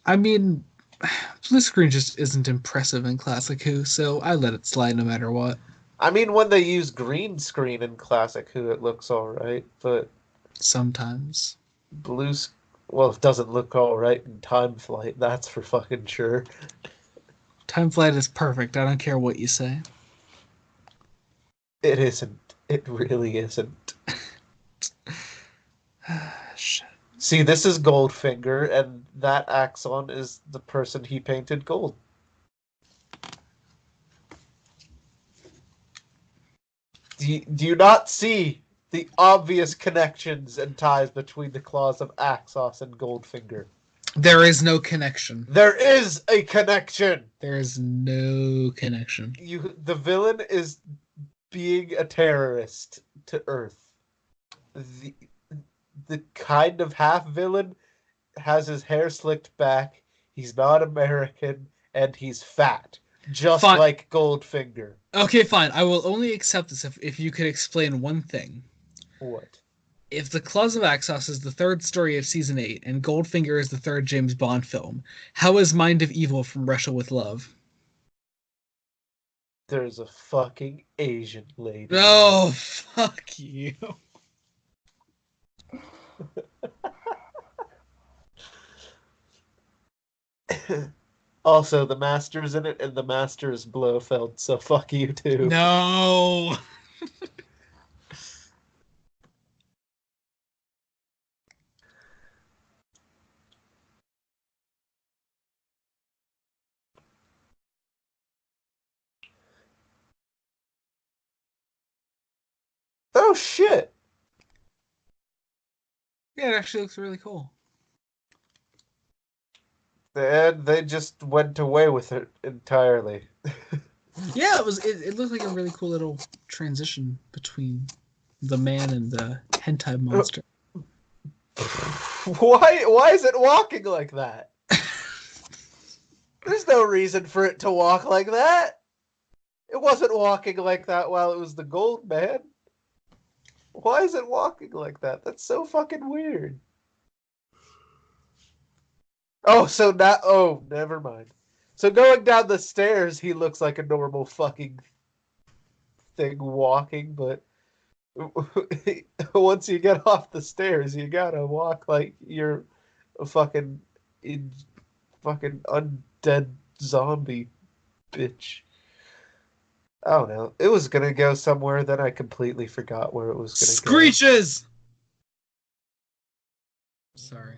I mean, blue screen just isn't impressive in Classic Who, so I let it slide no matter what. I mean, when they use green screen in Classic Who, it looks alright, but Sometimes. blue, well, it doesn't look alright in Time Flight, that's for fucking sure. Time Flight is perfect. I don't care what you say. It isn't. It really isn't. Shit. See, this is Goldfinger, and that Axon is the person he painted gold. Do you not see the obvious connections and ties between the claws of Axos and Goldfinger? There is no connection. There is a connection. There is no connection. The villain is being a terrorist to Earth. The kind of half villain has his hair slicked back. He's not American, and he's fat, just Fine. like Goldfinger. Okay, fine. I will only accept this if you could explain one thing. What? If The Claws of Axos is the third story of season 8 and Goldfinger is the third James Bond film, how is Mind of Evil from Russia with Love? There's a fucking Asian lady. Oh, fuck you. Also, the Master's in it, and the Master is Blofeld, so fuck you too. No. Oh shit! Yeah, it actually looks really cool. And they just went away with it entirely. Yeah, it looked like a really cool little transition between the man and the hentai monster. Why is it walking like that? There's no reason for it to walk like that. It wasn't walking like that while it was the gold man. Why is it walking like that? That's so fucking weird. Oh, so now... Oh, never mind. So going down the stairs, he looks like a normal fucking thing walking, but once you get off the stairs, you gotta walk like you're a fucking undead zombie bitch. I don't know. It was gonna go somewhere, then I completely forgot where it was gonna Screeches! Sorry.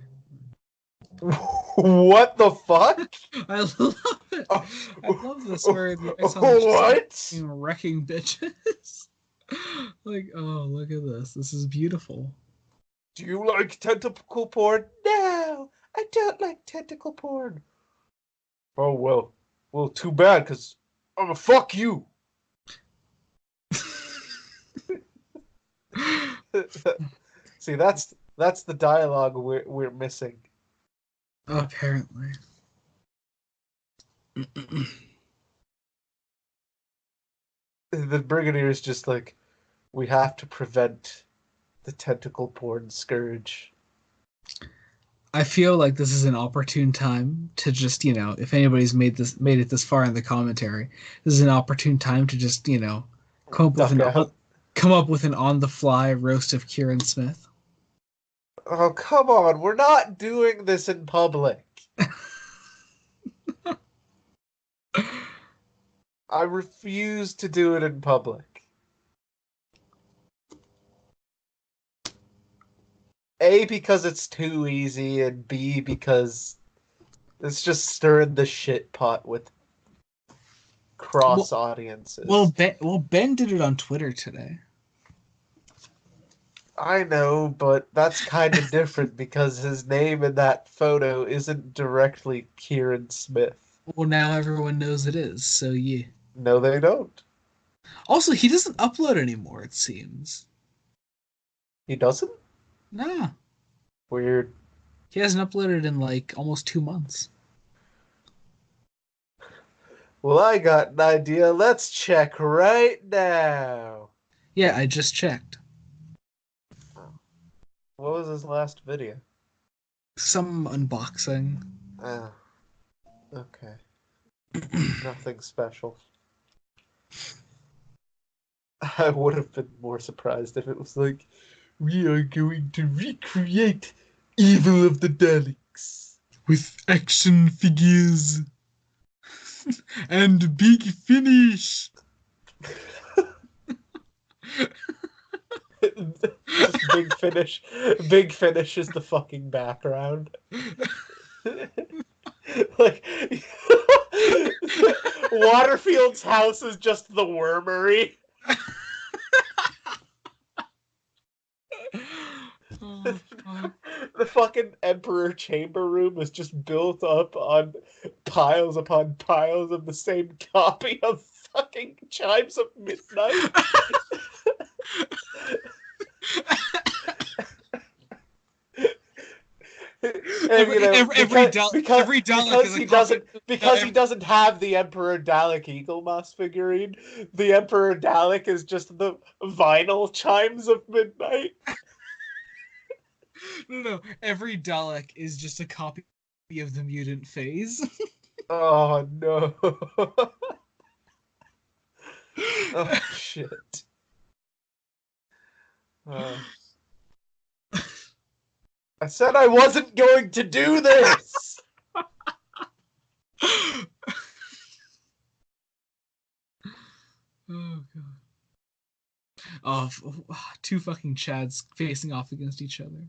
What the fuck? I love it. I love this where the What? Just wrecking bitches. Like, oh, look at this. This is beautiful. Do you like tentacle porn? No, I don't like tentacle porn. Oh, well, too bad, because I'm gonna fuck you. See, that's the dialogue we're missing. Apparently. The Brigadier is just like, we have to prevent the tentacle porn scourge. I feel like this is an opportune time to just, if anybody's made it this far in the commentary, this is an opportune time to just, come up with an on the fly roast of Kieran Smith. Oh, come on. We're not doing this in public. I refuse to do it in public. A, because it's too easy, and B, because it's just stirring the shit pot with cross audiences. Well, Ben did it on Twitter today. I know, but that's kind of different because his name in that photo isn't directly Kieran Smith. Well, now everyone knows it is, so yeah. No, they don't. Also, he doesn't upload anymore, it seems. He doesn't? Nah, Weird. he hasn't uploaded in like almost 2 months. Well, I got an idea. Let's check right now. Yeah, I just checked. What was his last video? Some unboxing. Oh, okay. Nothing special. I would have been more surprised if it was like, we are going to recreate Evil of the Daleks. With action figures. And big finish. Just Big Finish. Big Finish is the fucking background. Like, Waterfield's house is just the wormery. Oh, fuck. The fucking Emperor Chamber Room is just built up on piles upon piles of the same copy of fucking Chimes of Midnight. And, you know, because he doesn't have the Emperor Dalek Eagle Moss figurine, the Emperor Dalek is just the vinyl Chimes of Midnight. No. Every Dalek is just a copy of the mutant phase. Oh no. Oh shit. I said I wasn't going to do this. Oh god. Oh, two fucking Chads facing off against each other.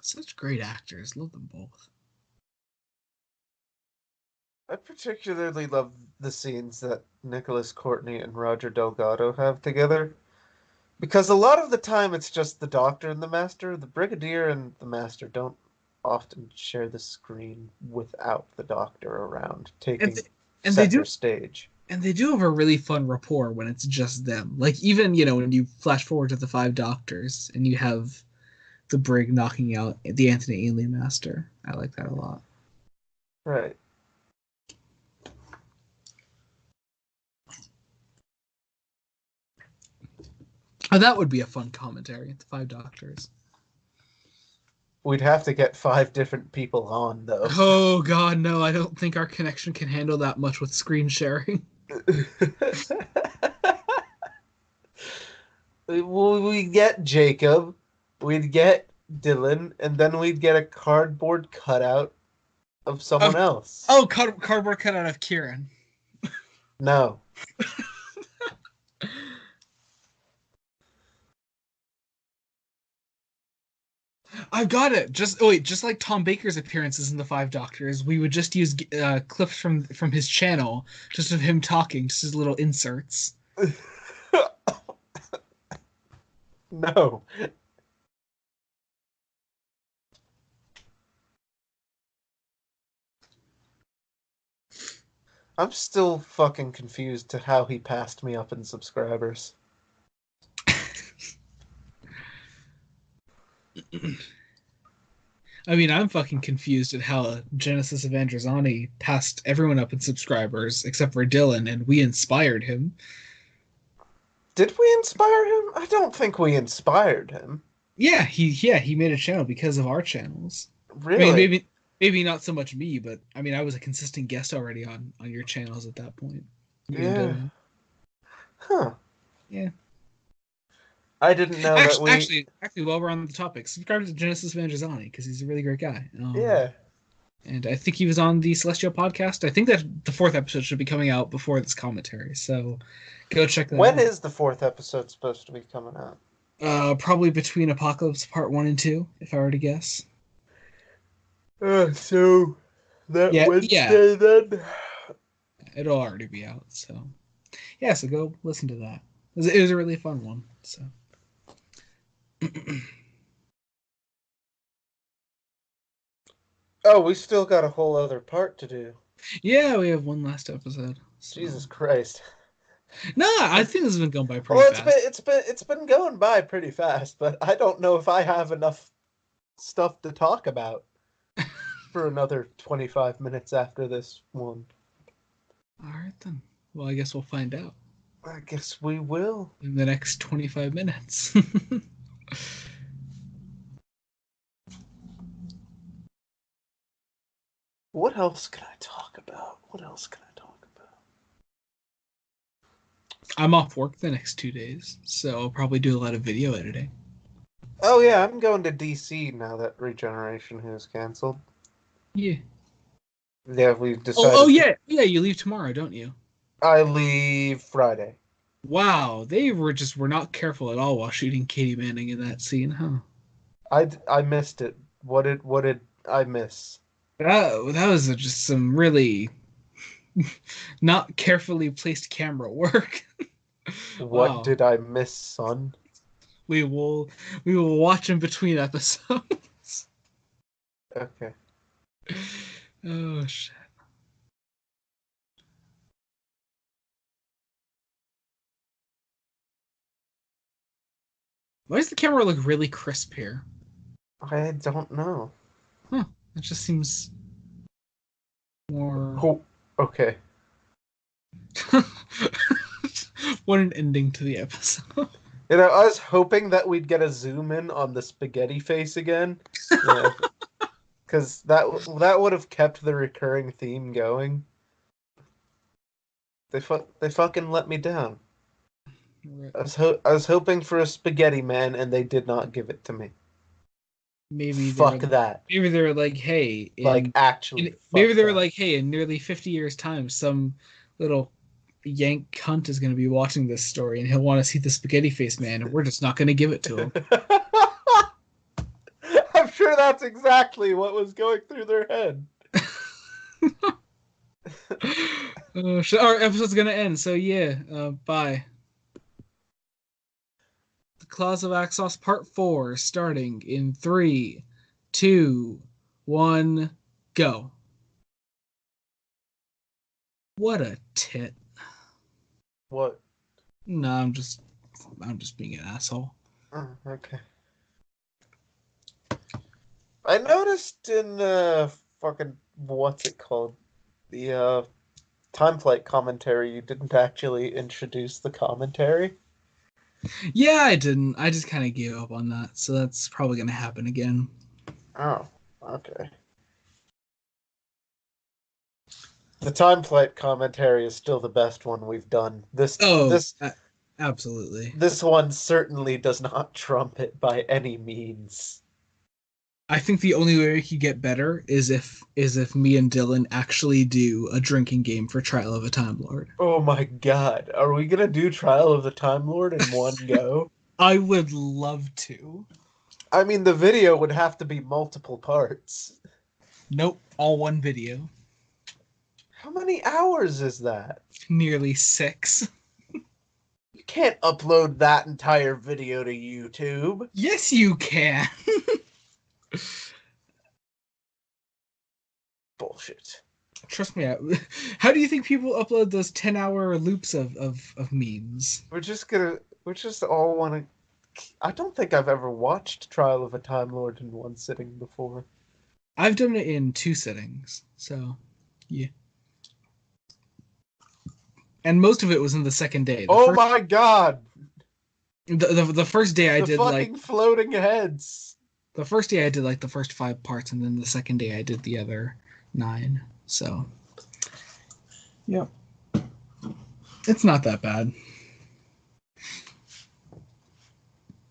Such great actors. Love them both. I particularly love the scenes that Nicholas Courtney and Roger Delgado have together. Because a lot of the time it's just the Doctor and the Master. The Brigadier and the Master don't often share the screen without the Doctor around, taking center stage. And they do have a really fun rapport when it's just them. Like, even, you know, when you flash forward to the Five Doctors and you have the Brig knocking out the Anthony Ainley Master. I like that a lot. Right. Oh, that would be a fun commentary, the Five Doctors. We'd have to get 5 different people on, though. Oh, God, no. I don't think our connection can handle that much with screen sharing. We'd get Jacob, we'd get Dylan, and then we'd get a cardboard cutout of someone else. Oh, cardboard cutout of Kieran. No. I've got it. Just like Tom Baker's appearances in the Five Doctors, we would just use clips from his channel, just of him talking, just as little inserts. No. I'm still fucking confused to how he passed me up in subscribers. I mean, I'm fucking confused at how Genesis of Androzani passed everyone up in subscribers except for Dylan, and we inspired him. Did we inspire him? I don't think we inspired him. Yeah, he made a channel because of our channels. Really? I mean, maybe not so much me, but I mean, I was a consistent guest already on your channels at that point. Yeah. Huh. Yeah. I didn't know that we... Actually, while we're on the topic, subscribe to Genesis of Androzani, because he's a really great guy. Yeah. And I think he was on the Celestial podcast. I think that the 4th episode should be coming out before this commentary, so go check that out. When is the 4th episode supposed to be coming out? Probably between Apocalypse Part 1 and 2, if I were to guess. So, that Wednesday then? it'll already be out. So yeah, so go listen to that. It was a really fun one. So Oh, we still got a whole other part to do. yeah, we have one last episode. So Jesus Christ. no, I think this has been going by pretty Well, fast. it's been going by pretty fast, but I don't know if I have enough stuff to talk about for another 25 minutes after this one. All right then. Well, I guess we'll find out I guess we will. in the next 25 minutes. What else can I talk about? What else can I talk about? I'm off work the next 2 days, so I'll probably do a lot of video editing. Oh yeah, I'm going to DC now that Regeneration has canceled. Yeah. Yeah, we've Oh decided. yeah, yeah. You leave tomorrow, don't you? I leave Friday. Wow, they were not careful at all while shooting Katie Manning in that scene, huh? I missed it. What did I miss? That was just some really not carefully placed camera work. What Wow. did I miss, son? We will we will watch in between episodes. Okay. Oh shit. Why does the camera look really crisp here? I don't know. Huh. It just seems more Oh, okay. what an ending to the episode. You know, I was hoping that we'd get a zoom in on the spaghetti face again. Yeah, because that would have kept the recurring theme going. They fucking let me down. I was hoping for a spaghetti man, and they did not give it to me. maybe they were Fuck that. maybe they were like, hey, Like actually, fuck maybe they were that. like, hey, in nearly 50 years' time, some little yank cunt is going to be watching this story and he'll want to see the spaghetti face man, and we're just not going to give it to him. I'm sure that's exactly what was going through their head. Our episode's going to end, so yeah, bye. The Claws of Axos Part 4, starting in 3, 2, 1, go. What a tit. What? No, I'm just being an asshole. Oh, okay. I noticed in fucking what's it called? The time flight commentary, you didn't actually introduce the commentary. Yeah, I didn't. I just kind of gave up on that, so that's probably going to happen again. Oh, okay. The time flight commentary is still the best one we've done. Oh, absolutely. This one certainly does not trump it by any means. I think the only way we could get better is if me and Dylan actually do a drinking game for Trial of a Time Lord. Oh my god. Are we gonna do Trial of the Time Lord in one go? I would love to. I mean, the video would have to be multiple parts. Nope, all one video. How many hours is that? Nearly 6. You can't upload that entire video to YouTube. Yes, you can. Bullshit. Trust me. How do you think people upload those 10-hour loops of memes? We just all want to. I don't think I've ever watched Trial of a Time Lord in one sitting before. I've done it in 2 sittings, so yeah. And most of it was in the second day. My god! The first day I The did fucking like floating heads. the first day I did like the first 5 parts, and then the second day I did the other 9. So, yep, it's not that bad.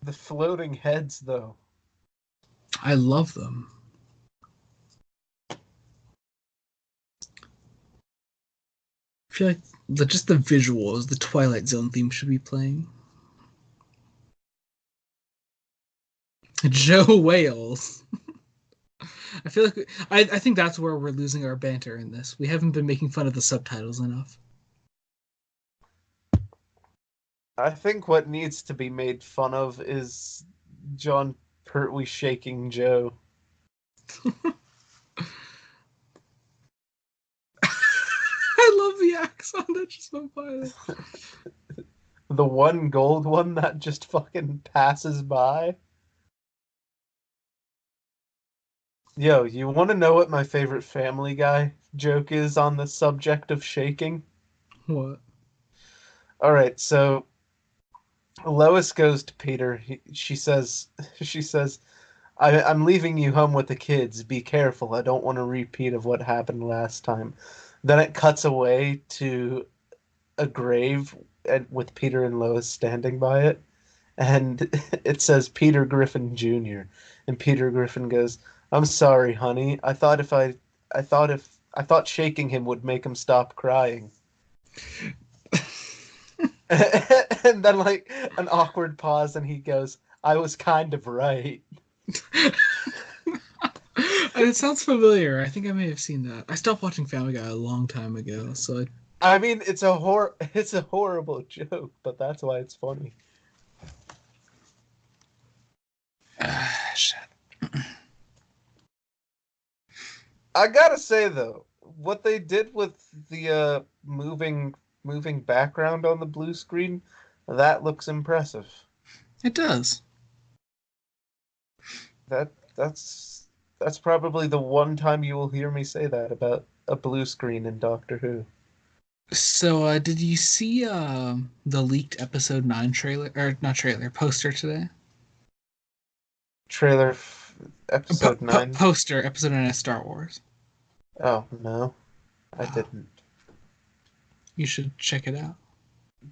The floating heads, though. I love them. I feel like just the visuals, the Twilight Zone theme should be playing. Joe Wales. I feel like I think that's where we're losing our banter in this. We haven't been making fun of the subtitles enough. I think what needs to be made fun of is John Pertwee shaking Joe. I love the Axon that just went by there. The one gold one that just fucking passes by. Yo, you want to know what my favorite Family Guy joke is on the subject of shaking? What? All right, so Lois goes to Peter. She says, she says, I'm leaving you home with the kids. Be careful. I don't want a repeat of what happened last time. Then it cuts away to a grave with Peter and Lois standing by it, and it says Peter Griffin Jr. And Peter Griffin goes, "I'm sorry, honey. I thought shaking him would make him stop crying." And then like an awkward pause, and he goes, "I was kind of right." It sounds familiar. I think I may have seen that. I stopped watching Family Guy a long time ago, so I mean, it's a horrible joke, but that's why it's funny. shit. I gotta say though, what they did with the moving background on the blue screen, that looks impressive. It does. That's probably the one time you will hear me say that about a blue screen in Doctor Who. So, did you see the leaked episode 9 trailer or not trailer poster today? Trailer episode 9. Poster episode 9 of Star Wars. Oh no, I didn't. You should check it out.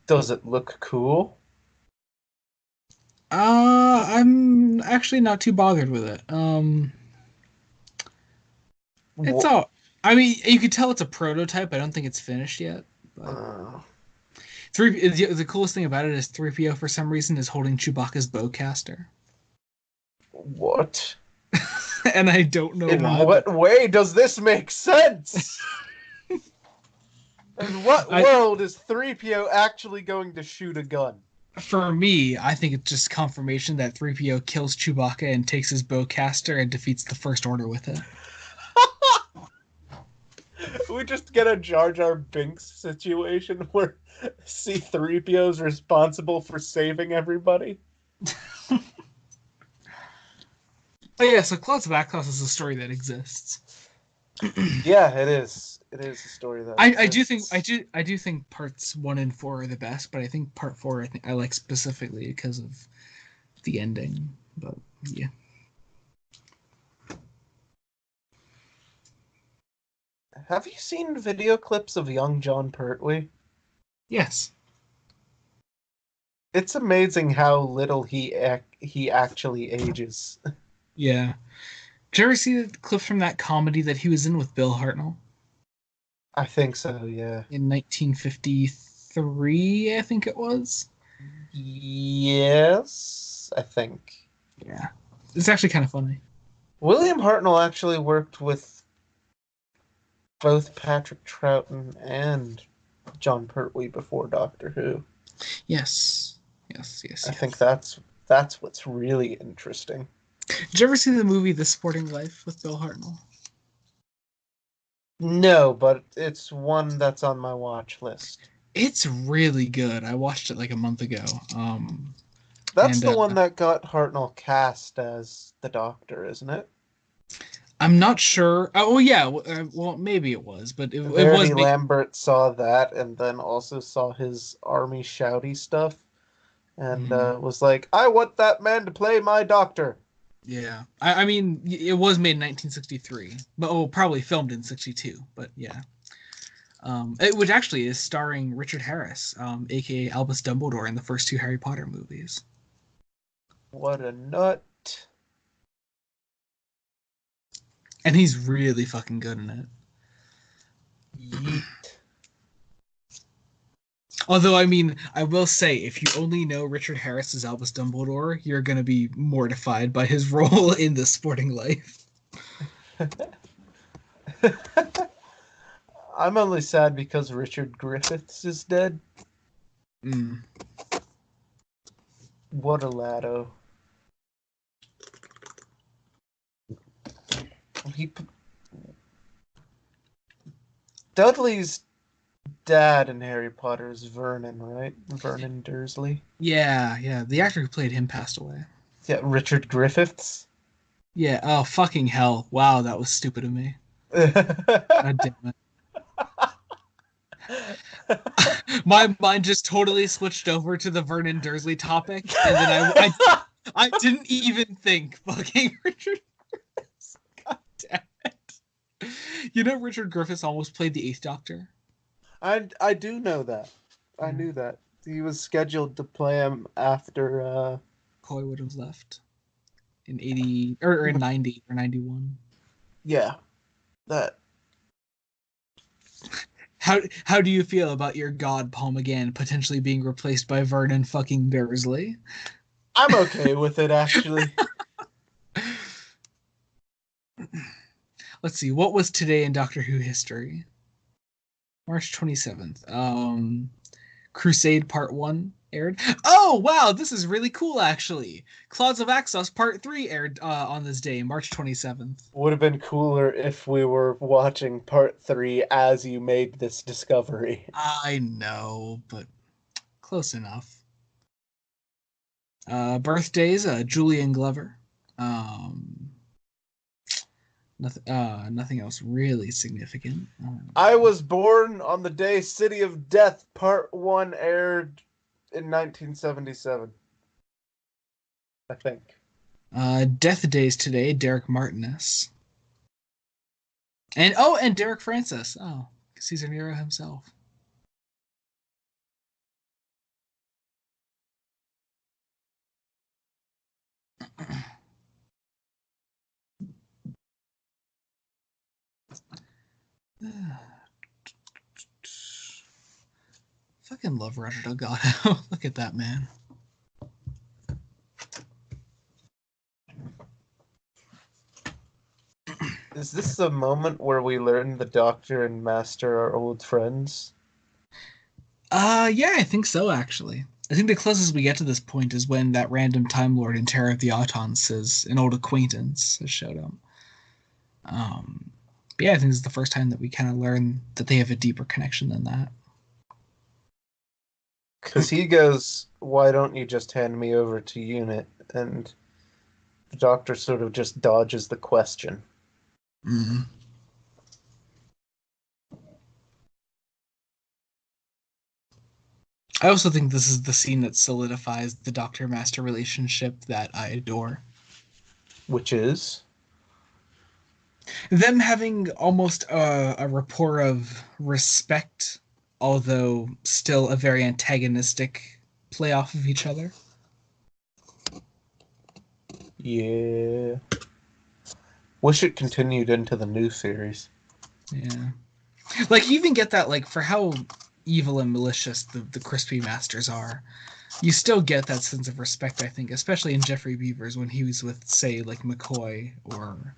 Does it look cool? I'm actually not too bothered with it. It's all. I mean, you could tell it's a prototype. I don't think it's finished yet. But the coolest thing about it is 3PO for some reason is holding Chewbacca's bowcaster. What? And I don't know In why. what way does this make sense? In what world is 3PO actually going to shoot a gun? For me, I think it's just confirmation that 3PO kills Chewbacca and takes his bowcaster and defeats the First Order with it. We just get a Jar Jar Binks situation where C-3PO is responsible for saving everybody. Oh yeah, so Clouds of Axos is a story that exists. Yeah, it is. It is a story that I do think parts 1 and 4 are the best, but I think part 4 I like specifically because of the ending. But yeah. Have you seen video clips of young John Pertwee? Yes. It's amazing how little he actually ages. Yeah. Did you ever see the clips from that comedy that he was in with Bill Hartnell? I think so, yeah. In 1953, I think it was. Yes, I think. Yeah. It's actually kind of funny. William Hartnell actually worked with both Patrick Troughton and John Pertwee before Doctor Who. Yes. I think that's what's really interesting. Did you ever see the movie The Sporting Life with Bill Hartnell? No, but it's one that's on my watch list. It's really good. I watched it like a month ago. That's the one that got Hartnell cast as the Doctor, isn't it? I'm not sure. Oh yeah, well maybe it was, but it was. Verity Lambert saw that and then also saw his army shouty stuff, and was like, "I want that man to play my Doctor." Yeah, I mean, it was made in 1963, but probably filmed in 62. But yeah, which actually is starring Richard Harris, aka Albus Dumbledore, in the first 2 Harry Potter movies. What a nut! And he's really fucking good in it. Yeet. Although, I mean, I will say, if you only know Richard Harris as Albus Dumbledore, you're going to be mortified by his role in The Sporting Life. I'm only sad because Richard Griffiths is dead. Mm. What a laddo. Dudley's dad in Harry Potter is Vernon, right? Vernon Dursley. Yeah. The actor who played him passed away. Yeah, Richard Griffiths. Yeah. Oh, fucking hell. Wow, that was stupid of me. God damn it. My mind just totally switched over to the Vernon Dursley topic, and then I didn't even think. Fucking Richard Griffiths. God damn it. You know, Richard Griffiths almost played the Eighth Doctor. I do know that. I Yeah. knew that. He was scheduled to play him after Coy would have left in 80 or in 90 or 91. yeah, that. How do you feel about your god Paul McGann potentially being replaced by Vernon fucking Dursley? I'm okay with it actually. Let's see, what was today in Doctor Who history? March 27th. Crusade Part 1 aired. Oh, wow, this is really cool, actually. Clouds of Axos Part 3 aired on this day, March 27th. Would have been cooler if we were watching part 3 as you made this discovery. I know, but close enough. Birthdays, Julian Glover. Nothing else really significant. I was born on the day City of Death Part 1 aired in 1977. I think. Death days today, Derek Martinez. And Derek Francis. Oh, Caesar Nero himself. Fucking love Roger Delgado. Look at that man. Is this the moment where we learn the Doctor and Master are old friends? Yeah, I think so, actually. I think the closest we get to this point is when that random Time Lord in Terror of the Autons says an old acquaintance has showed up. But yeah, I think this is the first time that we kind of learn that they have a deeper connection than that. Because he goes, why don't you just hand me over to Unit? And the Doctor sort of just dodges the question. Mm-hmm. I also think this is the scene that solidifies the Doctor-Master relationship that I adore. Which is? Them having almost a rapport of respect, although still a very antagonistic play off of each other. Yeah. Wish it continued into the new series. Yeah. Like, you even get that, like, for how evil and malicious the Crispy Masters are, you still get that sense of respect, I think, especially in Jeffrey Beavers when he was with, say, like, McCoy or...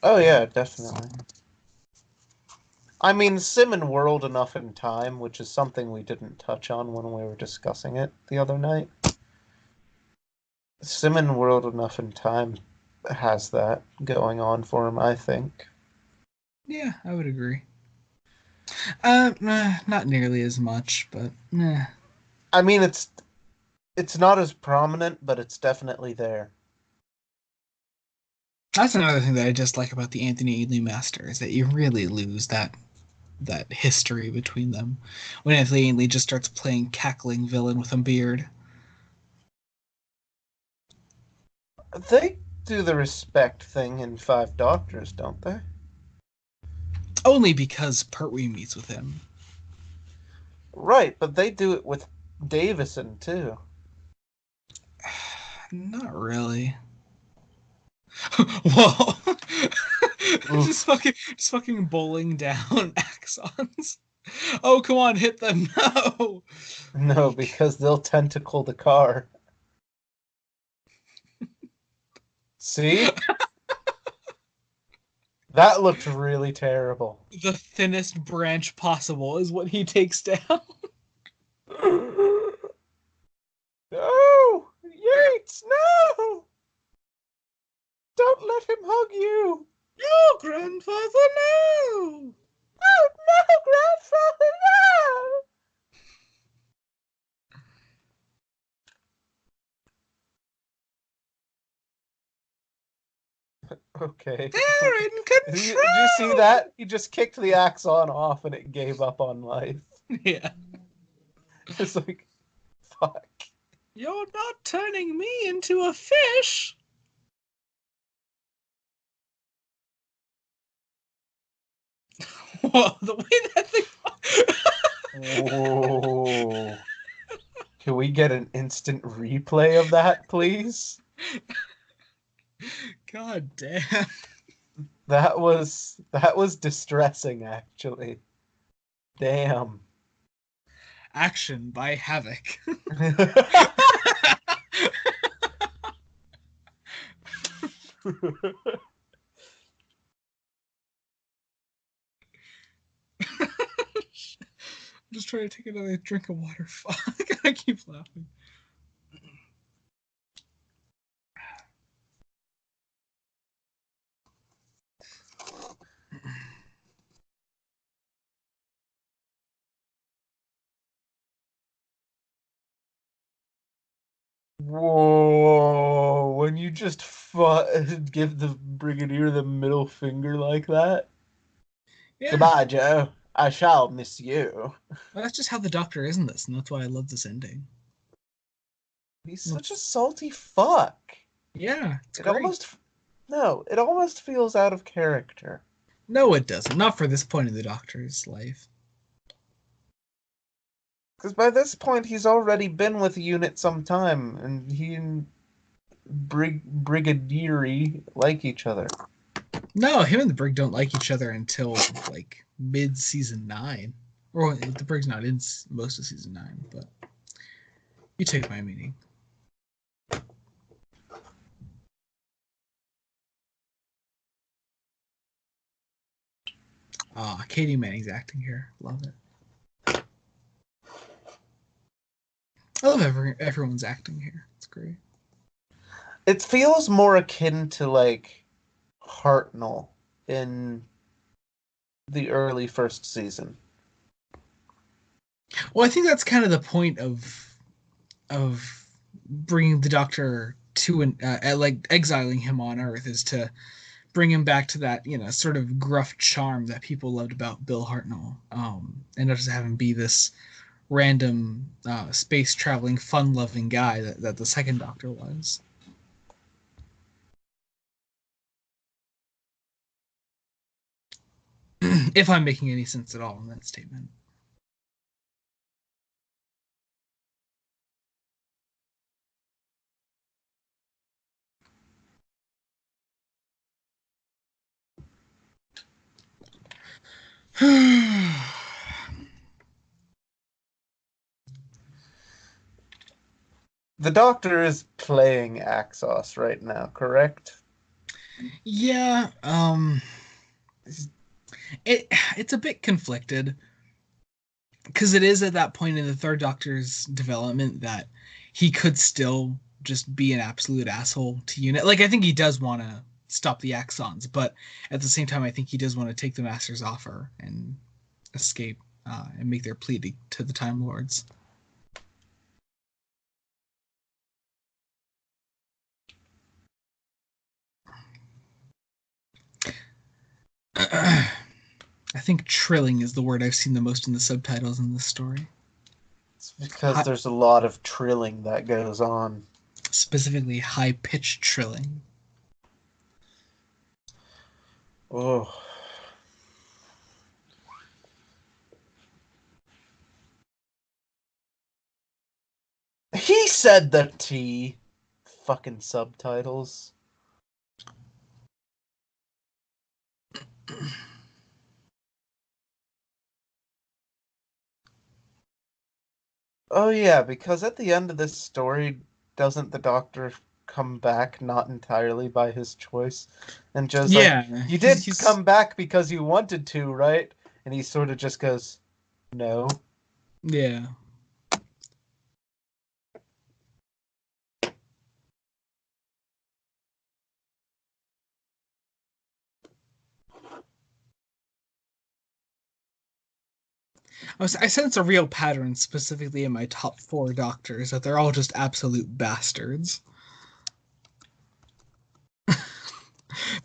Oh, yeah, definitely. I mean, Sim and World Enough in Time, which is something we didn't touch on when we were discussing it the other night. Sim and World Enough in Time has that going on for him, I think. Yeah, I would agree. Not nearly as much, but I mean, it's not as prominent, but it's definitely there. that's another thing that I just like about the Anthony Ainley Master is that you really lose that history between them when Anthony Ainley just starts playing cackling villain with a beard. They do the respect thing in Five Doctors, don't they? Only because Pertwee meets with him. Right, but they do it with Davison too. Not really. Whoa. just fucking bowling down Axons. Oh, come on, hit them. No. No, because they'll tentacle the car. See? That looked really terrible. The thinnest branch possible is what he takes down. No! Yates, no! Don't let him hug you! No, grandfather, no! No, no, grandfather, no! Okay. They're in Did you see control! that? He just kicked the Axon off and it gave up on life. Yeah. It's like, fuck. You're not turning me into a fish! Whoa, the way that thing... Whoa. Can we get an instant replay of that, please? God damn. That was distressing, actually. Damn. Action by Havoc. I'm just trying to take another drink of water. Fuck, I keep laughing. Whoa, when you just give the Brigadier the middle finger like that. Yeah. Goodbye, Joe. I shall miss you. Well, that's just how the Doctor is in this, and that's why I love this ending. He's such a salty fuck. Yeah, it's It great. it almost feels out of character. No, it doesn't. Not for this point in the Doctor's life. Because by this point, he's already been with the unit some time, and he and Brigadier like each other. No, him and the Brig don't like each other until like mid-season 9. Or the Brig's not in most of season 9, but you take my meaning. Katie Manning's acting here. Love it. I love everyone's acting here. It's great. It feels more akin to like Hartnell in the early first season. Well, I think that's kind of the point of bringing the Doctor to like exiling him on Earth is to bring him back to that sort of gruff charm that people loved about Bill Hartnell, and not just have him be this random space traveling, fun loving guy that the second Doctor was. If I'm making any sense at all in that statement. The Doctor is playing Axos right now, correct? Yeah, it's a bit conflicted because it is at that point in the third Doctor's development that he could still just be an absolute asshole to unit. Like I think he does want to stop the Axons, but at the same time, I think he does want to take the Master's offer and escape and make their plea to the Time Lords. I think trilling is the word I've seen the most in the subtitles in this story. It's because there's a lot of trilling that goes on. Specifically, high-pitched trilling. Oh. He said the T. Fucking subtitles. Oh yeah, because at the end of this story, doesn't the Doctor come back not entirely by his choice, and Joe's like, Yeah, "You did he's come back because you wanted to, right?" And he sort of just goes, "No." yeah. I sense a real pattern specifically in my top four doctors that they're all just absolute bastards.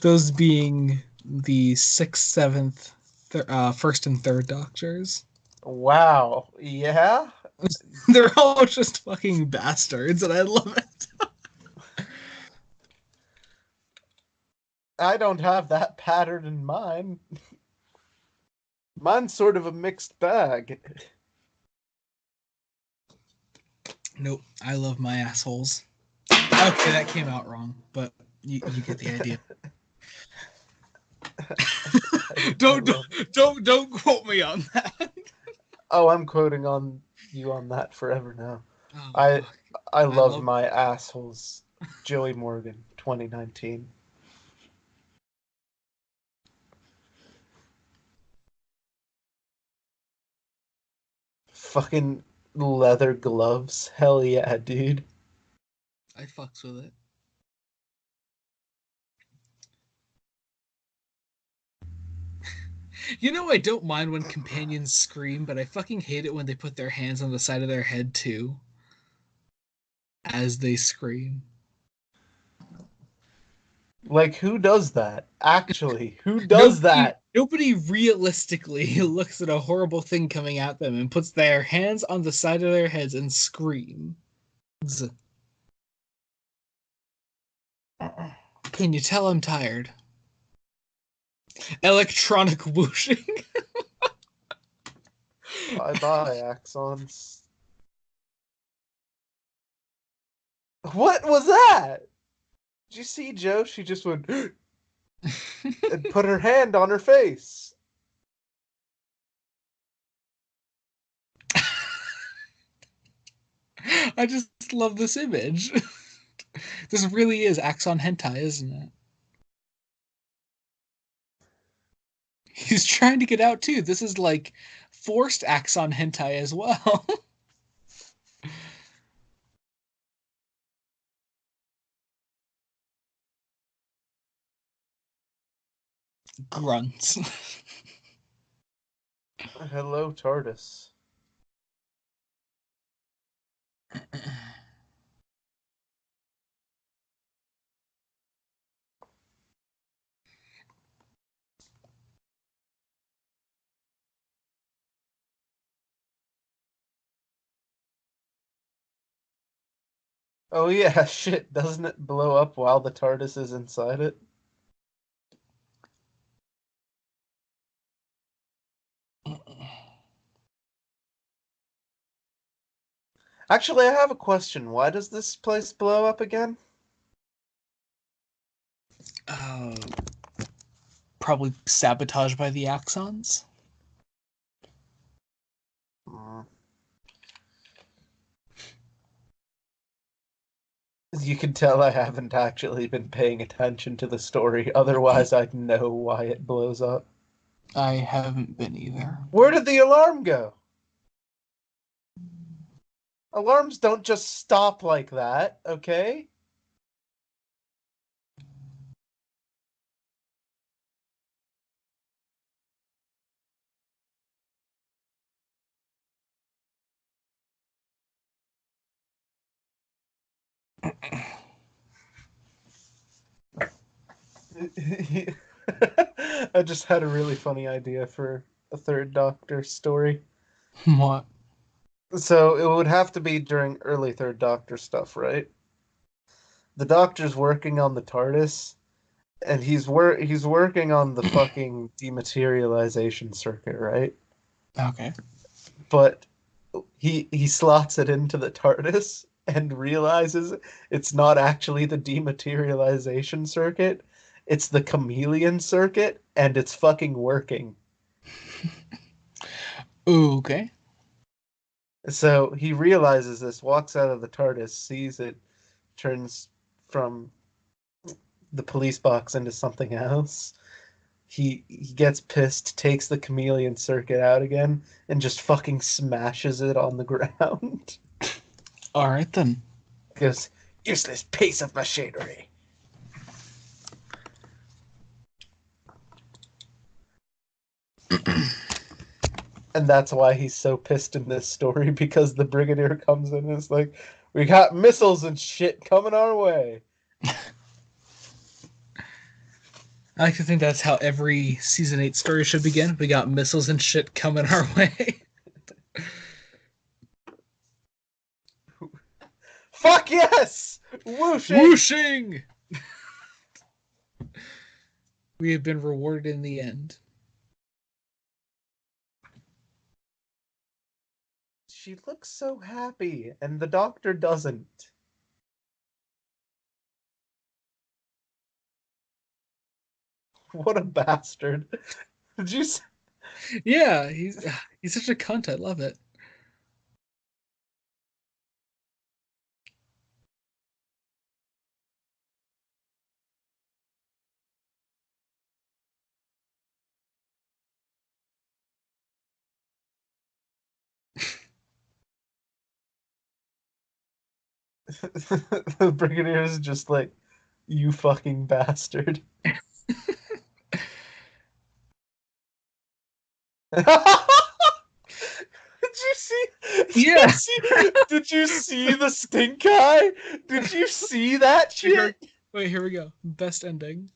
Those being the sixth, seventh, first, and third doctors. Wow. Yeah. They're all just fucking bastards, and I love it. I don't have that pattern in mine. Mine's sort of a mixed bag. Nope, I love my assholes. Okay, that came out wrong, but you get the idea. don't, love it. don't quote me on that. Oh, I'm quoting on you on that forever now. I Oh, I I love love. my assholes. Joey Morgan, 2019. Fucking leather gloves. Hell yeah, dude. I fucks with it. You know, I don't mind when companions scream, but I fucking hate it when they put their hands on the side of their head too, as they scream. Like, who does that? Actually, who does Nobody, that? nobody realistically looks at a horrible thing coming at them and puts their hands on the side of their heads and screams. Can you tell I'm tired? Electronic whooshing. Bye bye, Axons. What was that? Did you see Joe? She just went and put her hand on her face. I just love this image. This really is Axon hentai, isn't it? He's trying to get out too. This is like forced Axon hentai as well. Grunts. Hello, TARDIS. Oh yeah, shit, doesn't it blow up while the TARDIS is inside it? Actually, I have a question. Why does this place blow up again? uh, Probably sabotaged by the Axons. Hmm. You can tell I haven't actually been paying attention to the story, otherwise I'd know why it blows up. I haven't been either. Where did the alarm go? Alarms don't just stop like that, okay? I just had a really funny idea for a third Doctor story. What? So it would have to be during early third Doctor stuff, right? The Doctor's working on the TARDIS, and he's working on the fucking dematerialization circuit, right? Okay. But he slots it into the TARDIS and realizes it's not actually the dematerialization circuit. It's the chameleon circuit, and it's fucking working. Okay. So he realizes this, walks out of the TARDIS, sees it, turns from the police box into something else. He gets pissed, takes the chameleon circuit out again, and just fucking smashes it on the ground. All right then. Goes, useless piece of machinery. And that's why he's so pissed in this story, because the Brigadier comes in and is like, we got missiles and shit coming our way. I like to think that's how every season 8 story should begin. We got missiles and shit coming our way. Fuck yes! Whooshing! Whooshing! We have been rewarded in the end. She looks so happy, and the doctor doesn't. What a bastard. Did you see? Yeah, he's such a cunt. I love it. The Brigadier is just like, you fucking bastard. Did you see? Yeah. Did you see the stink eye? Did you see that shit? Wait, here we go. Best ending.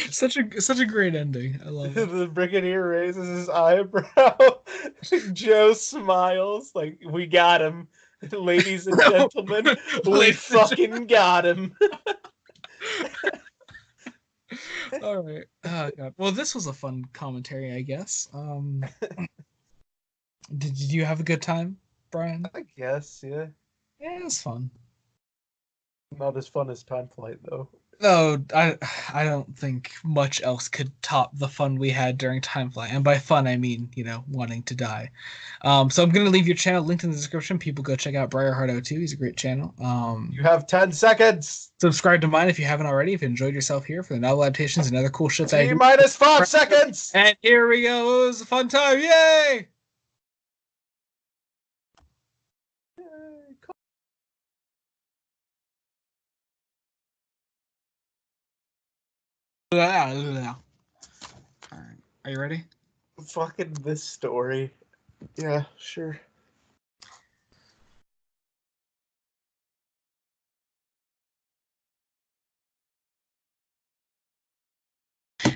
Such a great ending. I love it. The Brigadier raises his eyebrow. Joe smiles like, we got him. Ladies and gentlemen, we fucking got him. All right. Oh, God. Well, this was a fun commentary, I guess. Did you have a good time, Brian? I guess, yeah. Yeah, it was fun. Not as fun as Time Flight, though. No, I don't think much else could top the fun we had during Time Flight. And by fun, I mean, wanting to die. So I'm going to leave your channel linked in the description. People go check out Briarheart02. He's a great channel. You have 10 seconds. Subscribe to mine if you haven't already. If you enjoyed yourself here for the novel adaptations and other cool shit that I do. T-minus 5 seconds. And here we go. It was a fun time. Yay! All right. Are you ready? Fucking this story. Yeah, sure.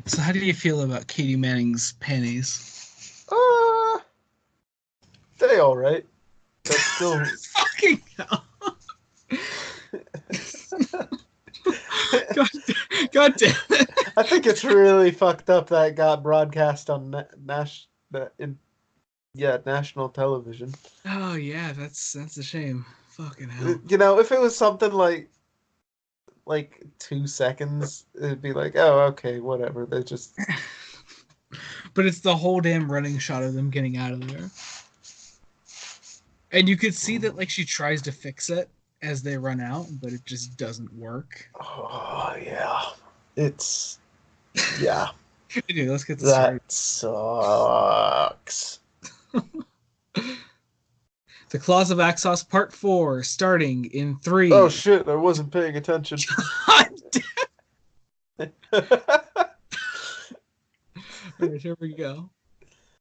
So how do you feel about Katie Manning's panties? They all right. That's still fucking hell. God damn it. I think it's really fucked up that it got broadcast on national television. Oh yeah, that's a shame. Fucking hell. If it was something like 2 seconds, it'd be like, oh, okay, whatever. They just. But it's the whole damn running shot of them getting out of there, and you could see that she tries to fix it as they run out, but it just doesn't work. Oh yeah, it's yeah. Anyway, let's get started. That sucks. The Claws of Axos Part 4, starting in 3. Oh shit, I wasn't paying attention. God damn. All right, here we go.